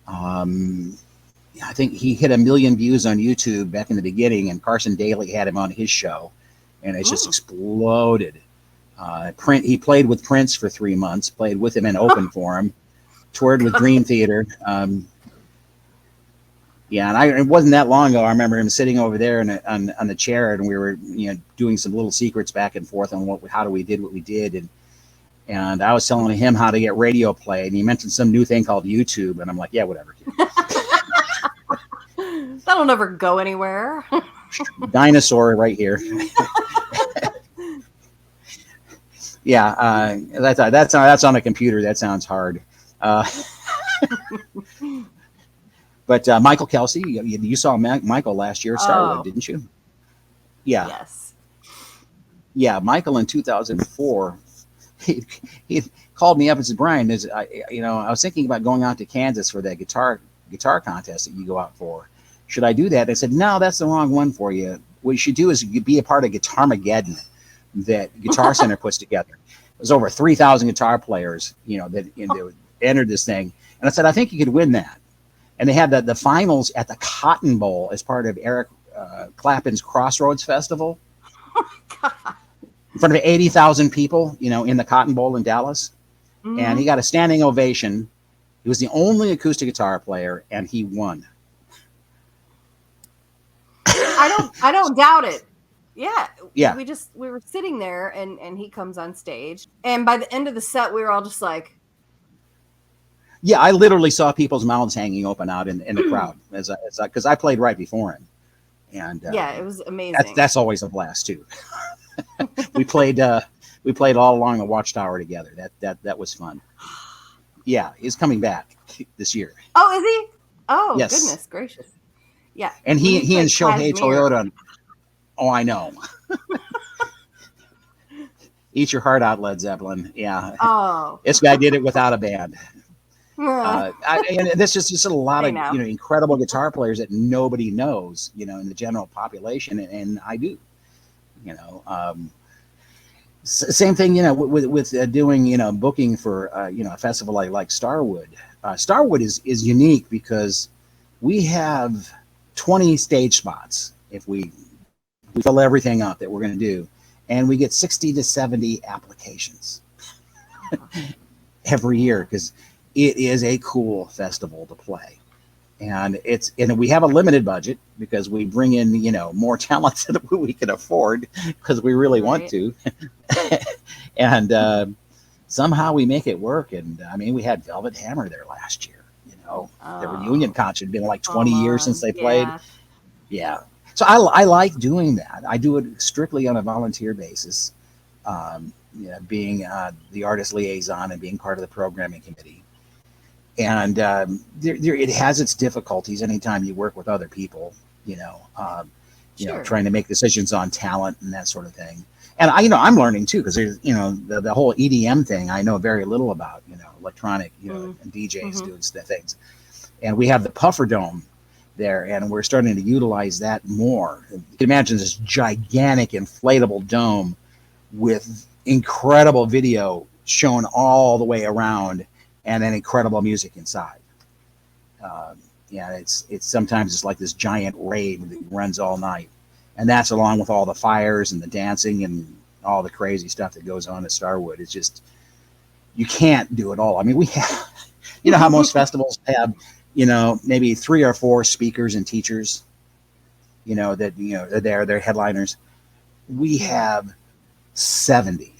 I think he hit 1 million views on YouTube back in the beginning, and Carson Daly had him on his show, and it just exploded. He played with Prince for 3 months, played with him and opened for him, toured with Dream Theater. And it wasn't that long ago. I remember him sitting over there on the chair, and we were doing some little secrets back and forth on how we did what we did, and I was telling him how to get radio play, and he mentioned some new thing called YouTube, and I'm like, yeah, whatever. That'll never go anywhere. Dinosaur right here. Yeah, that's on a computer. That sounds hard. But Michael Kelsey, you saw Michael last year at Starwood, didn't you? Yeah. Yes. Yeah, Michael in 2004, he called me up and said, Brian, I was thinking about going out to Kansas for that guitar contest that you go out for. Should I do that? I said, no, that's the wrong one for you. What you should do is be a part of Guitarmageddon that Guitar Center puts together. There's over 3,000 guitar players, that entered this thing. And I said, I think you could win that. And they had the finals at the Cotton Bowl as part of Eric Clapton's Crossroads Festival. Oh my God. In front of 80,000 people, in the Cotton Bowl in Dallas. Mm-hmm. And he got a standing ovation. He was the only acoustic guitar player, and he won. I don't doubt it. Yeah. Yeah. We were sitting there, and he comes on stage. And by the end of the set, we were all just like, yeah, I literally saw people's mouths hanging open out in the crowd because I played right before him, and yeah, it was amazing. That's always a blast too. we played all along the Watchtower together. That was fun. Yeah, he's coming back this year. Oh, is he? Oh, yes. Goodness gracious! Yeah, and he and Shohei Toyota. Oh, I know. Eat your heart out, Led Zeppelin. Yeah. Oh, this guy did it without a band. And this is just a lot of incredible guitar players that nobody knows, in the general population, and I do. Same thing, with doing booking for a festival like Starwood. Starwood is unique because we have 20 stage spots if we fill everything up that we're going to do, and we get 60 to 70 applications every year because it is a cool festival to play, and we have a limited budget because we bring in more talent than we can afford because we really want to, and somehow we make it work. And I mean, we had Velvet Hammer there last year. Their reunion concert had been like 20 years since they played. Yeah, so I like doing that. I do it strictly on a volunteer basis, being the artist liaison and being part of the programming committee. And it has its difficulties anytime you work with other people, Sure. trying to make decisions on talent and that sort of thing. And I'm learning too, because there's, the whole EDM thing I know very little about, electronic, and DJs doing things. And we have the Puffer Dome there, and we're starting to utilize that more. You can imagine this gigantic inflatable dome with incredible video shown all the way around, and then incredible music inside. It's sometimes it's like this giant rave that runs all night, and that's along with all the fires and the dancing and all the crazy stuff that goes on at Starwood. It's just, you can't do it all. I mean, we have, how most festivals have, maybe 3 or 4 speakers and teachers, they're headliners. We have 70.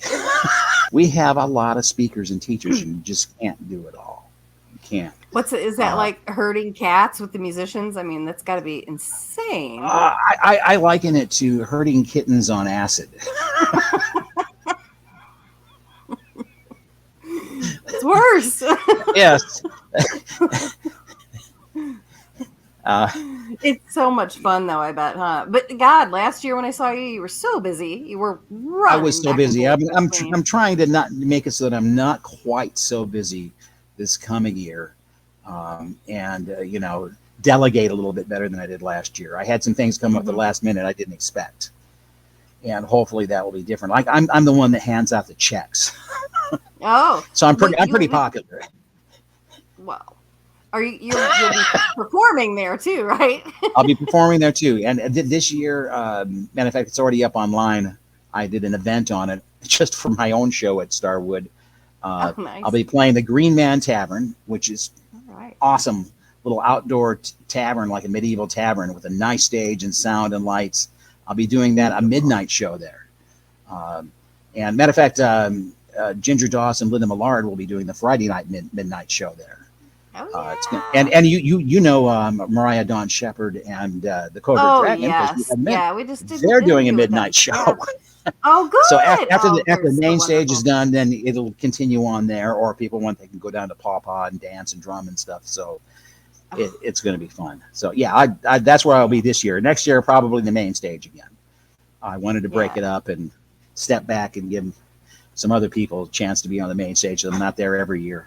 We have a lot of speakers and teachers, and you just can't do it all. You can't. Is that like herding cats with the musicians? I mean, that's got to be insane. I liken it to herding kittens on acid. It's worse. Yes. It's so much fun, though, I bet, huh? But God, last year when I saw you, you were so busy. You were running. I was so busy. I'm trying to not make it so that I'm not quite so busy this coming year, and delegate a little bit better than I did last year. I had some things come up at the last minute I didn't expect, and hopefully that will be different. Like I'm the one that hands out the checks. Oh, so I'm pretty popular. Well. You'll be performing there too, right? I'll be performing there too. And this year, matter of fact, it's already up online. I did an event on it just for my own show at Starwood. Nice. I'll be playing the Green Man Tavern, which is right. Awesome little outdoor tavern, like a medieval tavern with a nice stage and sound and lights. I'll be doing that, a midnight show there. And matter of fact, Ginger Doss and Linda Millard will be doing the Friday night midnight show there. Oh, yeah. And you Mariah Dawn Shepherd and the Cobra Dragon. Yes. We just did. They're doing a midnight show. Yeah. Oh, good. So after the main so stage is done, then it'll continue on there, or people want, they can go down to Paw and dance and drum and stuff. So it's going to be fun. So yeah, I that's where I'll be this year. Next year, probably the main stage again. I wanted to break it up and step back and give some other people a chance to be on the main stage. So I'm not there every year.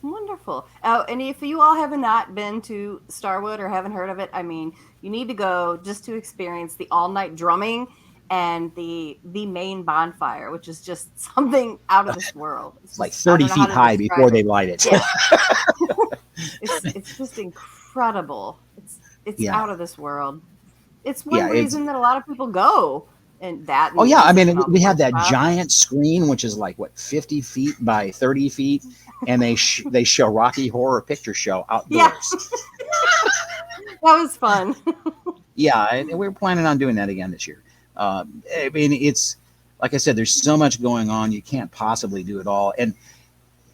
Wonderful. And if you all have not been to Starwood or haven't heard of it, I mean, you need to go just to experience the all-night drumming and the main bonfire, which is just something out of this world. It's like 30 feet high before they light it. Yeah. it's just incredible. It's out of this world. It's one reason that a lot of people go. And that. Oh yeah, I mean, we have that giant screen, which is like 50 feet by 30 feet, and they show Rocky Horror Picture Show outdoors. Yeah. That was fun. Yeah, and we're planning on doing that again this year. I mean, it's like I said, there's so much going on, you can't possibly do it all, and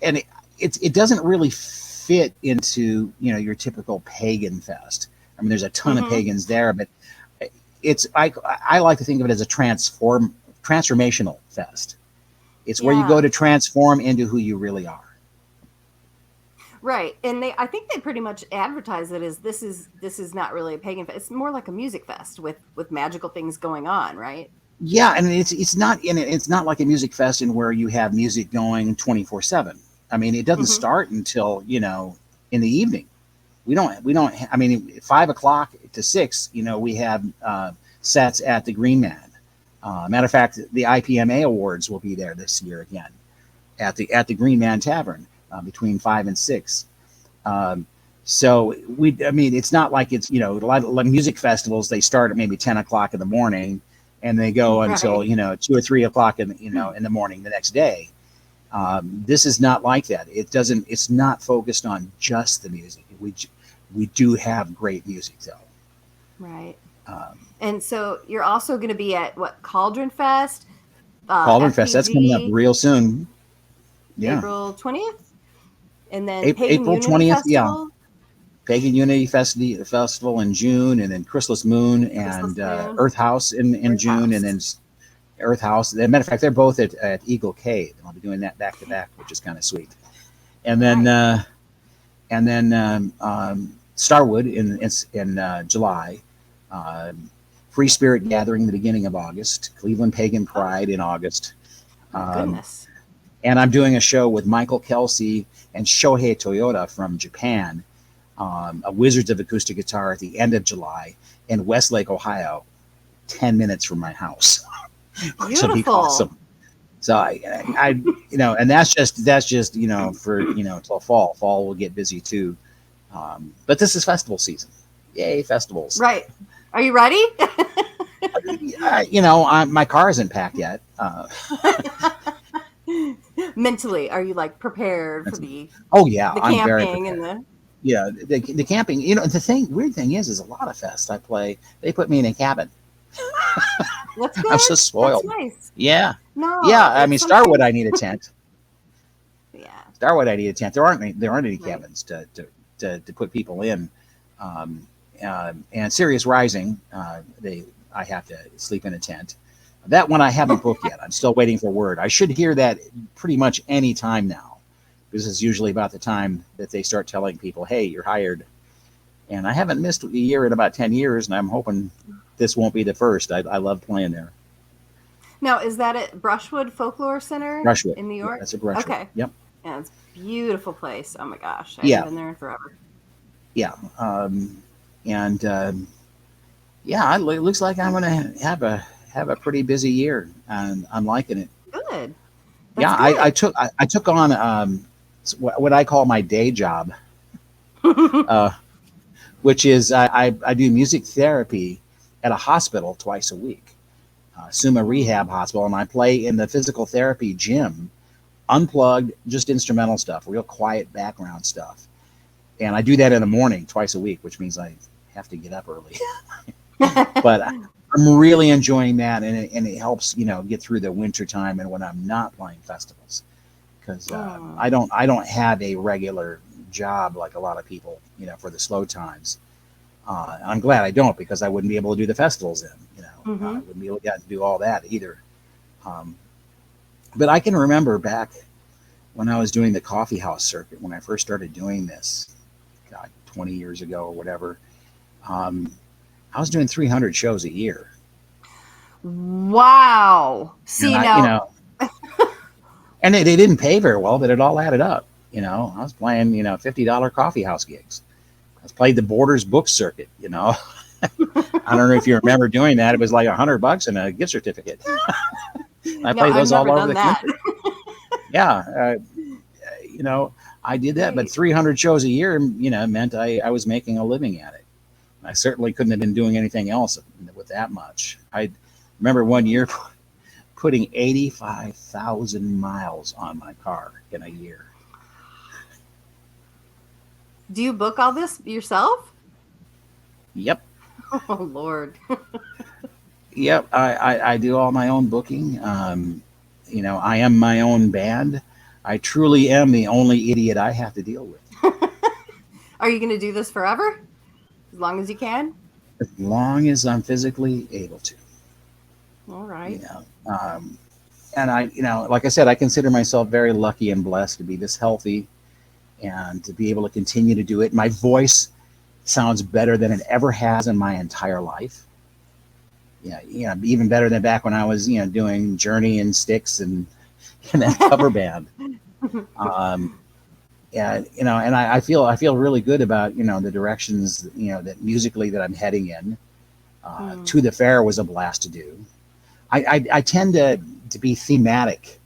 it doesn't really fit into your typical pagan fest. I mean, there's a ton of pagans there, but I like to think of it as a transformational fest. It's where you go to transform into who you really are. Right, and I think they pretty much advertise it as this is not really a pagan fest. It's more like a music fest with magical things going on, right? Yeah, and it's not like a music fest in where you have music going 24/7. I mean, it doesn't start until in the evening. We don't. I mean, 5 o'clock to 6. We have sets at the Green Man. Matter of fact, the IPMA Awards will be there this year again, at the Green Man Tavern between 5 and 6. So I mean, it's not like it's a lot of music festivals. They start at maybe 10 o'clock in the morning, and they go until 2 or 3 o'clock in the morning the next day. This is not like that. It's not focused on just the music. We do have great music though. Right. And so you're also going to be at Cauldron Fest? Cauldron Fest. That's coming up real soon. Yeah. April 20th? And then April 20th. Festival? Yeah. Pagan Unity Festival in June, and then Chrysalis Moon and Earth House in June, and then Earth House. As a matter of fact, they're both at Eagle Cave, and I'll be doing that back to back, which is kind of sweet. and then Starwood in July, Free Spirit Gathering the beginning of August, Cleveland Pagan Pride in August, Oh, goodness. and I'm doing a show with Michael Kelsey and Shohei Toyota from Japan, a Wizards of Acoustic Guitar at the end of July in Westlake, Ohio, 10 minutes from my house. Which will be awesome. So I and that's just for till fall. Fall will get busy too. But this is festival season. Yay, festivals. Right. Are you ready? My car isn't packed yet. Mentally, are you like prepared for the Oh yeah, the I'm very camping prepared. and Yeah, the camping. Weird thing is a lot of fests I play. They put me in a cabin. that's good. I'm so spoiled. That's nice. Yeah, No. yeah. I mean, sometimes- Starwood, I need a tent. Yeah. Starwood, I need a tent. There aren't any Right. cabins to put people in. And Sirius Rising, I have to sleep in a tent. That one I haven't booked yet. I'm still waiting for word. I should hear that pretty much any time now. This is usually about the time that they start telling people, "Hey, you're hired." And I haven't missed a year in about 10 years, and I'm hoping this won't be the first. I love playing there. Now, is that at Brushwood Folklore Center Brushwood in New York? That's a Brushwood. Okay. Yep. Yeah, it's a beautiful place. Oh my gosh, I Yeah. haven't been there in forever. Yeah. It looks like I'm gonna have a pretty busy year, and I'm liking it. Good. Yeah, That's I took on what I call my day job, good. which is I do music therapy at a hospital twice a week, Summa Rehab Hospital, and I play in the physical therapy gym, unplugged, just instrumental stuff, real quiet background stuff, and I do that in the morning twice a week, which means I have to get up early. But I'm really enjoying that, and it helps get through the winter time and when I'm not playing festivals, because I don't have a regular job like a lot of people for the slow times. I'm glad I don't, because I wouldn't be able to do the festivals then. I wouldn't be able to do all that either. But I can remember back when I was doing the coffee house circuit, when I first started doing this, God, 20 years ago or whatever. I was doing 300 shows a year. Wow. See, now. And they didn't pay very well, but it all added up. I was playing, $50 coffee house gigs. I played the Borders book circuit, I don't know if you remember doing that. It was like $100 and a gift certificate. I played those all over the country. Yeah. I did that, but 300 shows a year, meant I was making a living at it. I certainly couldn't have been doing anything else with that much. I remember one year putting 85,000 miles on my car in a year. Do you book all this yourself? Yep. Oh, Lord. Yep. I do all my own booking. I am my own band. I truly am the only idiot I have to deal with. Are you going to do this forever? As long as you can? As long as I'm physically able to. All right. And I, like I said, I consider myself very lucky and blessed to be this healthy and to be able to continue to do it. My voice sounds better than it ever has in my entire life. Yeah, even better than back when I was, doing Journey and Styx and that cover band. And I feel really good about the directions that musically that I'm heading in. To the Fair was a blast to do. I tend to be thematic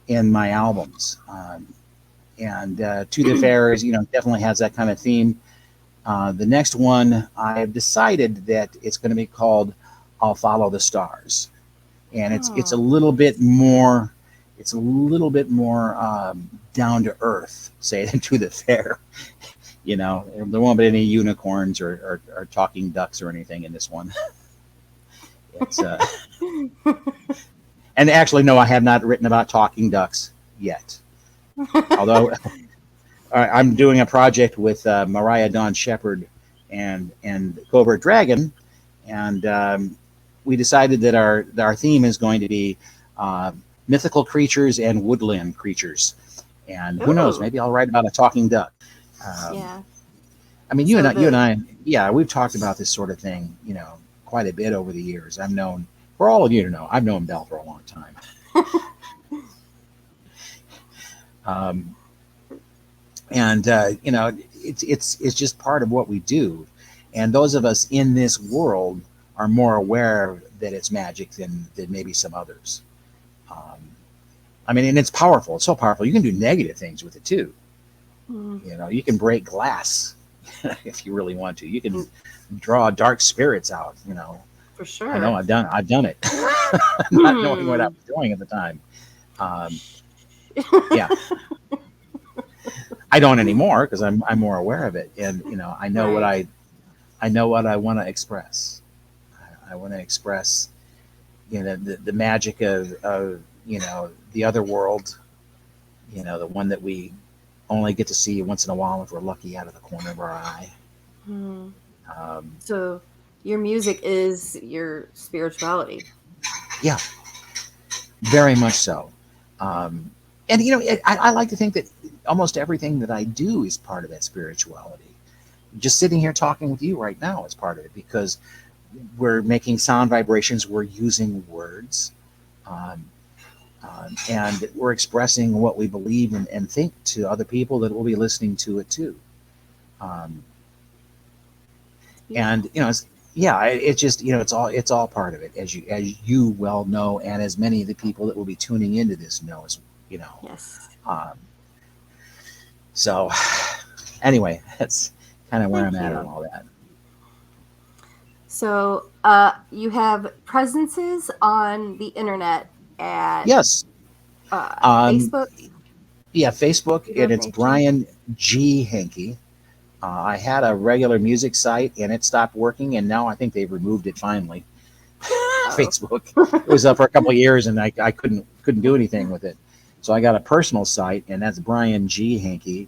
in my albums, and To the Fair is definitely has that kind of theme. The next one I have decided that it's going to be called I'll Follow the Stars, and it's a little bit more. It's a little bit more down to earth, say, than To the Fair. There won't be any unicorns or talking ducks or anything in this one. It's and actually, no, I have not written about talking ducks yet. Although I'm doing a project with Mariah Dawn Shepherd and Covert Dragon, and we decided that our theme is going to be mythical creatures and woodland creatures, And who knows? Oh, Maybe I'll write about a talking duck. Um, yeah. I mean, So you and the I, yeah, we've talked about this sort of thing, quite a bit over the years. I've known, for all of you to know, I've known Belle for a long time. Um, and it's just part of what we do. And those of us in this world are more aware that it's magic than maybe some others. Um, I mean, and it's powerful. It's so powerful. You can do negative things with it too. Mm, You can break glass if you really want to. You can mm, draw dark spirits out. for I know sure. I've done it, not knowing what I Hmm. was doing at the time. Um, yeah, I don't anymore because I'm more aware of it, and I know what Right. I know what I want to express. I want to express the magic of the other world. The one that we only get to see once in a while if we're lucky out of the corner of our eye. Hmm. Um, So your music is your spirituality. yeah, very much so. Um, and I like to think that almost everything that I do is part of that spirituality. Just sitting here talking with you right now is part of it because we're making sound vibrations, we're using words, um, and we're expressing what we believe and think to other people that will be listening to it too. Um, It's and beautiful. yeah, it's just it's all part of it, as you well know, and as many of the people that will be tuning into this know, as you know. Yes. Um, so anyway, that's kind of where I'm Thank at on you. all that. So you have presences on the internet at Yes. Um, Facebook. yeah, Facebook, You do and have it's an HG. Brian G. Henke. I had a regular music site and it stopped working, and now I think they've removed it finally. Oh. Facebook. It was up for a couple of years, and I couldn't do anything with it. So I got a personal site, and that's Brian G. Henke,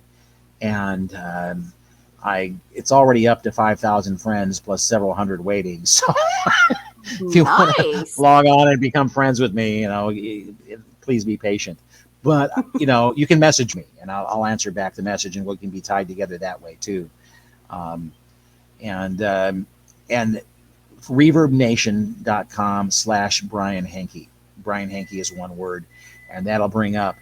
and I it's already up to 5,000 friends plus several hundred waiting. So if you want to Nice. log on and become friends with me, please be patient. But you can message me, and I'll answer back the message, and we can be tied together that way too. Um, and and reverbnation.com/Brian Henke. Brian Henke is one word, and that'll bring up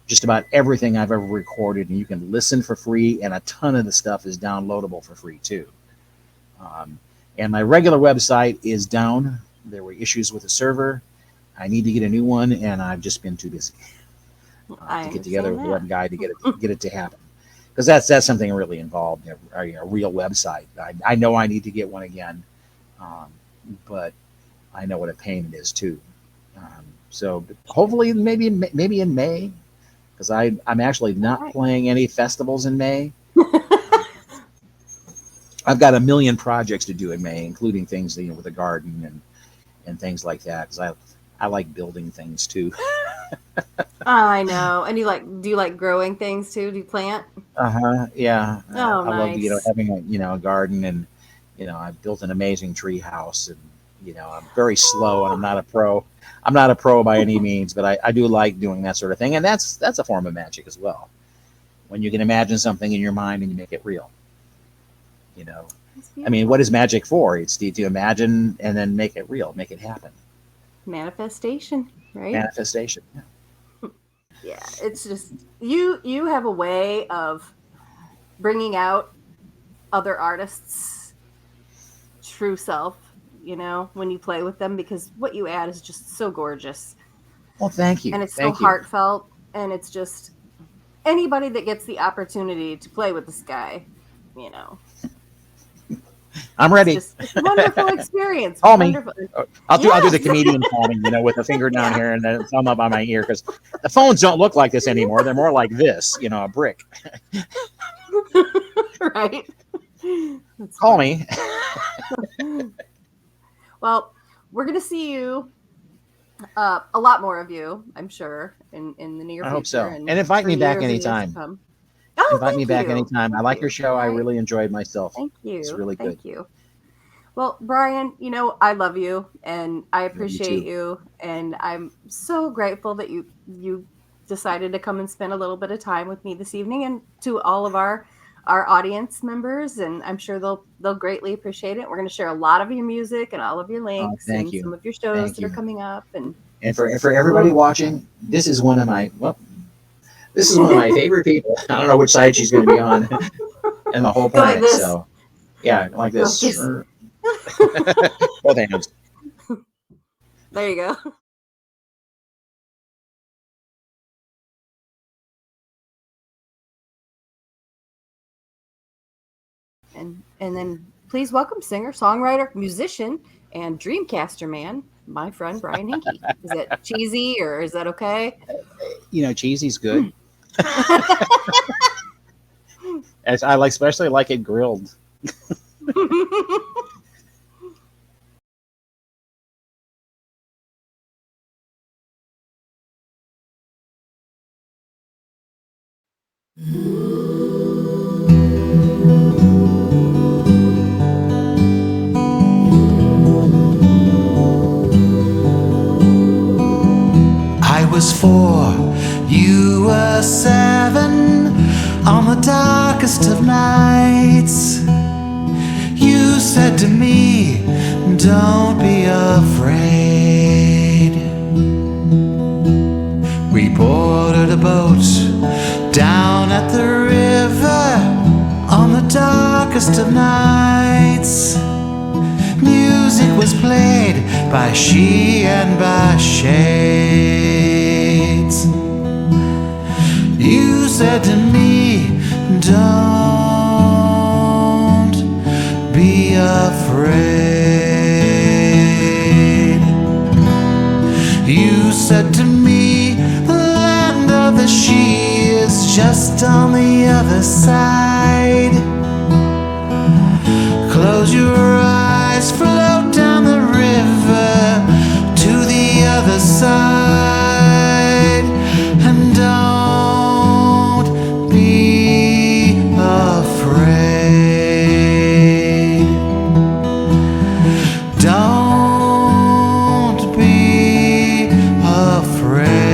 just about everything I've ever recorded, and you can listen for free, and a ton of the stuff is downloadable for free too. Um, and my regular website is down. There were issues with the server. I need to get a new one, and I've just been too busy I to get together understand with that. one guy to get it to happen. Because that's something really involved, a real website. I know I need to get one again, um, but I know what a pain it is too. So hopefully, maybe in May, because I'm actually All not right. playing any festivals in May. I've got a million projects to do in May, including things with the garden and things like that. Because I like building things too. I know. And do you like growing things too? Do you plant? Uh-huh. Yeah. Oh, I love nice. having a garden, and I've built an amazing tree house, and I'm very slow, and Oh, I'm not a pro by any means, but I do like doing that sort of thing, and that's a form of magic as well. When you can imagine something in your mind and you make it real. You know, that's I mean, what beautiful. is magic for? It's to imagine and then make it real, make it happen. Manifestation, right? Manifestation. Yeah. Yeah, it's just you have a way of bringing out other artists' true self, when you play with them because what you add is just so gorgeous Well, thank you, and it's so thank you. heartfelt and it's just anybody that gets the opportunity to play with this guy, you know, I'm it's ready. just it's a wonderful experience. Call me. Wonderful. I'll do the Yes. comedian calling, with a finger down Yeah. here and then thumb up on my ear, because the phones don't look like this anymore. They're more like this, a brick. Right. That's Call funny. me. Well, we're going to see you a lot more of you, I'm sure, in the near I hope future so. and And invite for me back years and years to anytime. come. Oh, Invite me thank back you. anytime. I Thank like your you. show. I I really enjoyed myself. thank It's you. really good. Thank you. Well, Brian, I love you and I Love you appreciate too. you and I'm so grateful that you decided to come and spend a little bit of time with me this evening, and to all of our audience members, and I'm sure they'll greatly appreciate it. We're going to share a lot of your music and all of your links Thank and you. some of your shows Thank that are you. coming up. And for everybody watching, this is one of my favorite people. I don't know which side she's going to be on in the whole Go like planet. this. So yeah, like this. Like this. Sure. Both hands. There you go. And then please welcome singer, songwriter, musician, and Dreamcaster man, my friend Brian Henke. Is that cheesy or is that okay? Cheesy's good. Especially like it grilled. I was 4, you were 7, on the darkest of nights. You said to me, don't be afraid. We boarded a boat down at the river on the darkest of nights. Music was played by she and by shades. You said to me, don't be afraid. You said to me, the land of the she is just on the other side. Close your eyes, float down the river to the other side, and don't be afraid. Don't be afraid.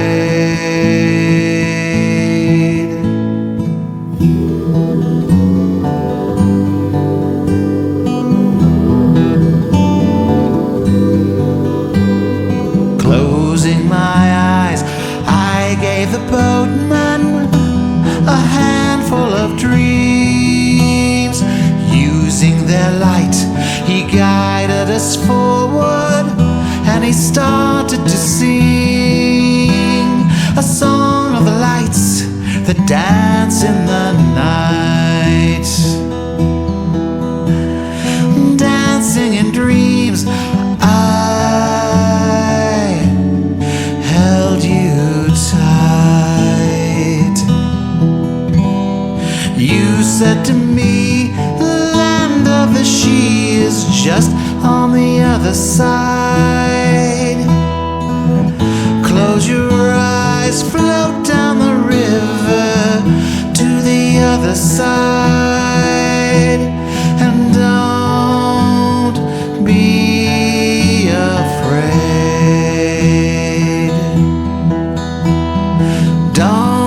Closing my eyes, I gave the boatman a handful of dreams. Using their light, he guided us forward, and he started to sing a song of the lights that dance in the night. Dancing in dreams, I held you tight. You said to me, the land of the she is just on the other side. Close your eyes, float down the river to the other side, and don't be afraid. Don't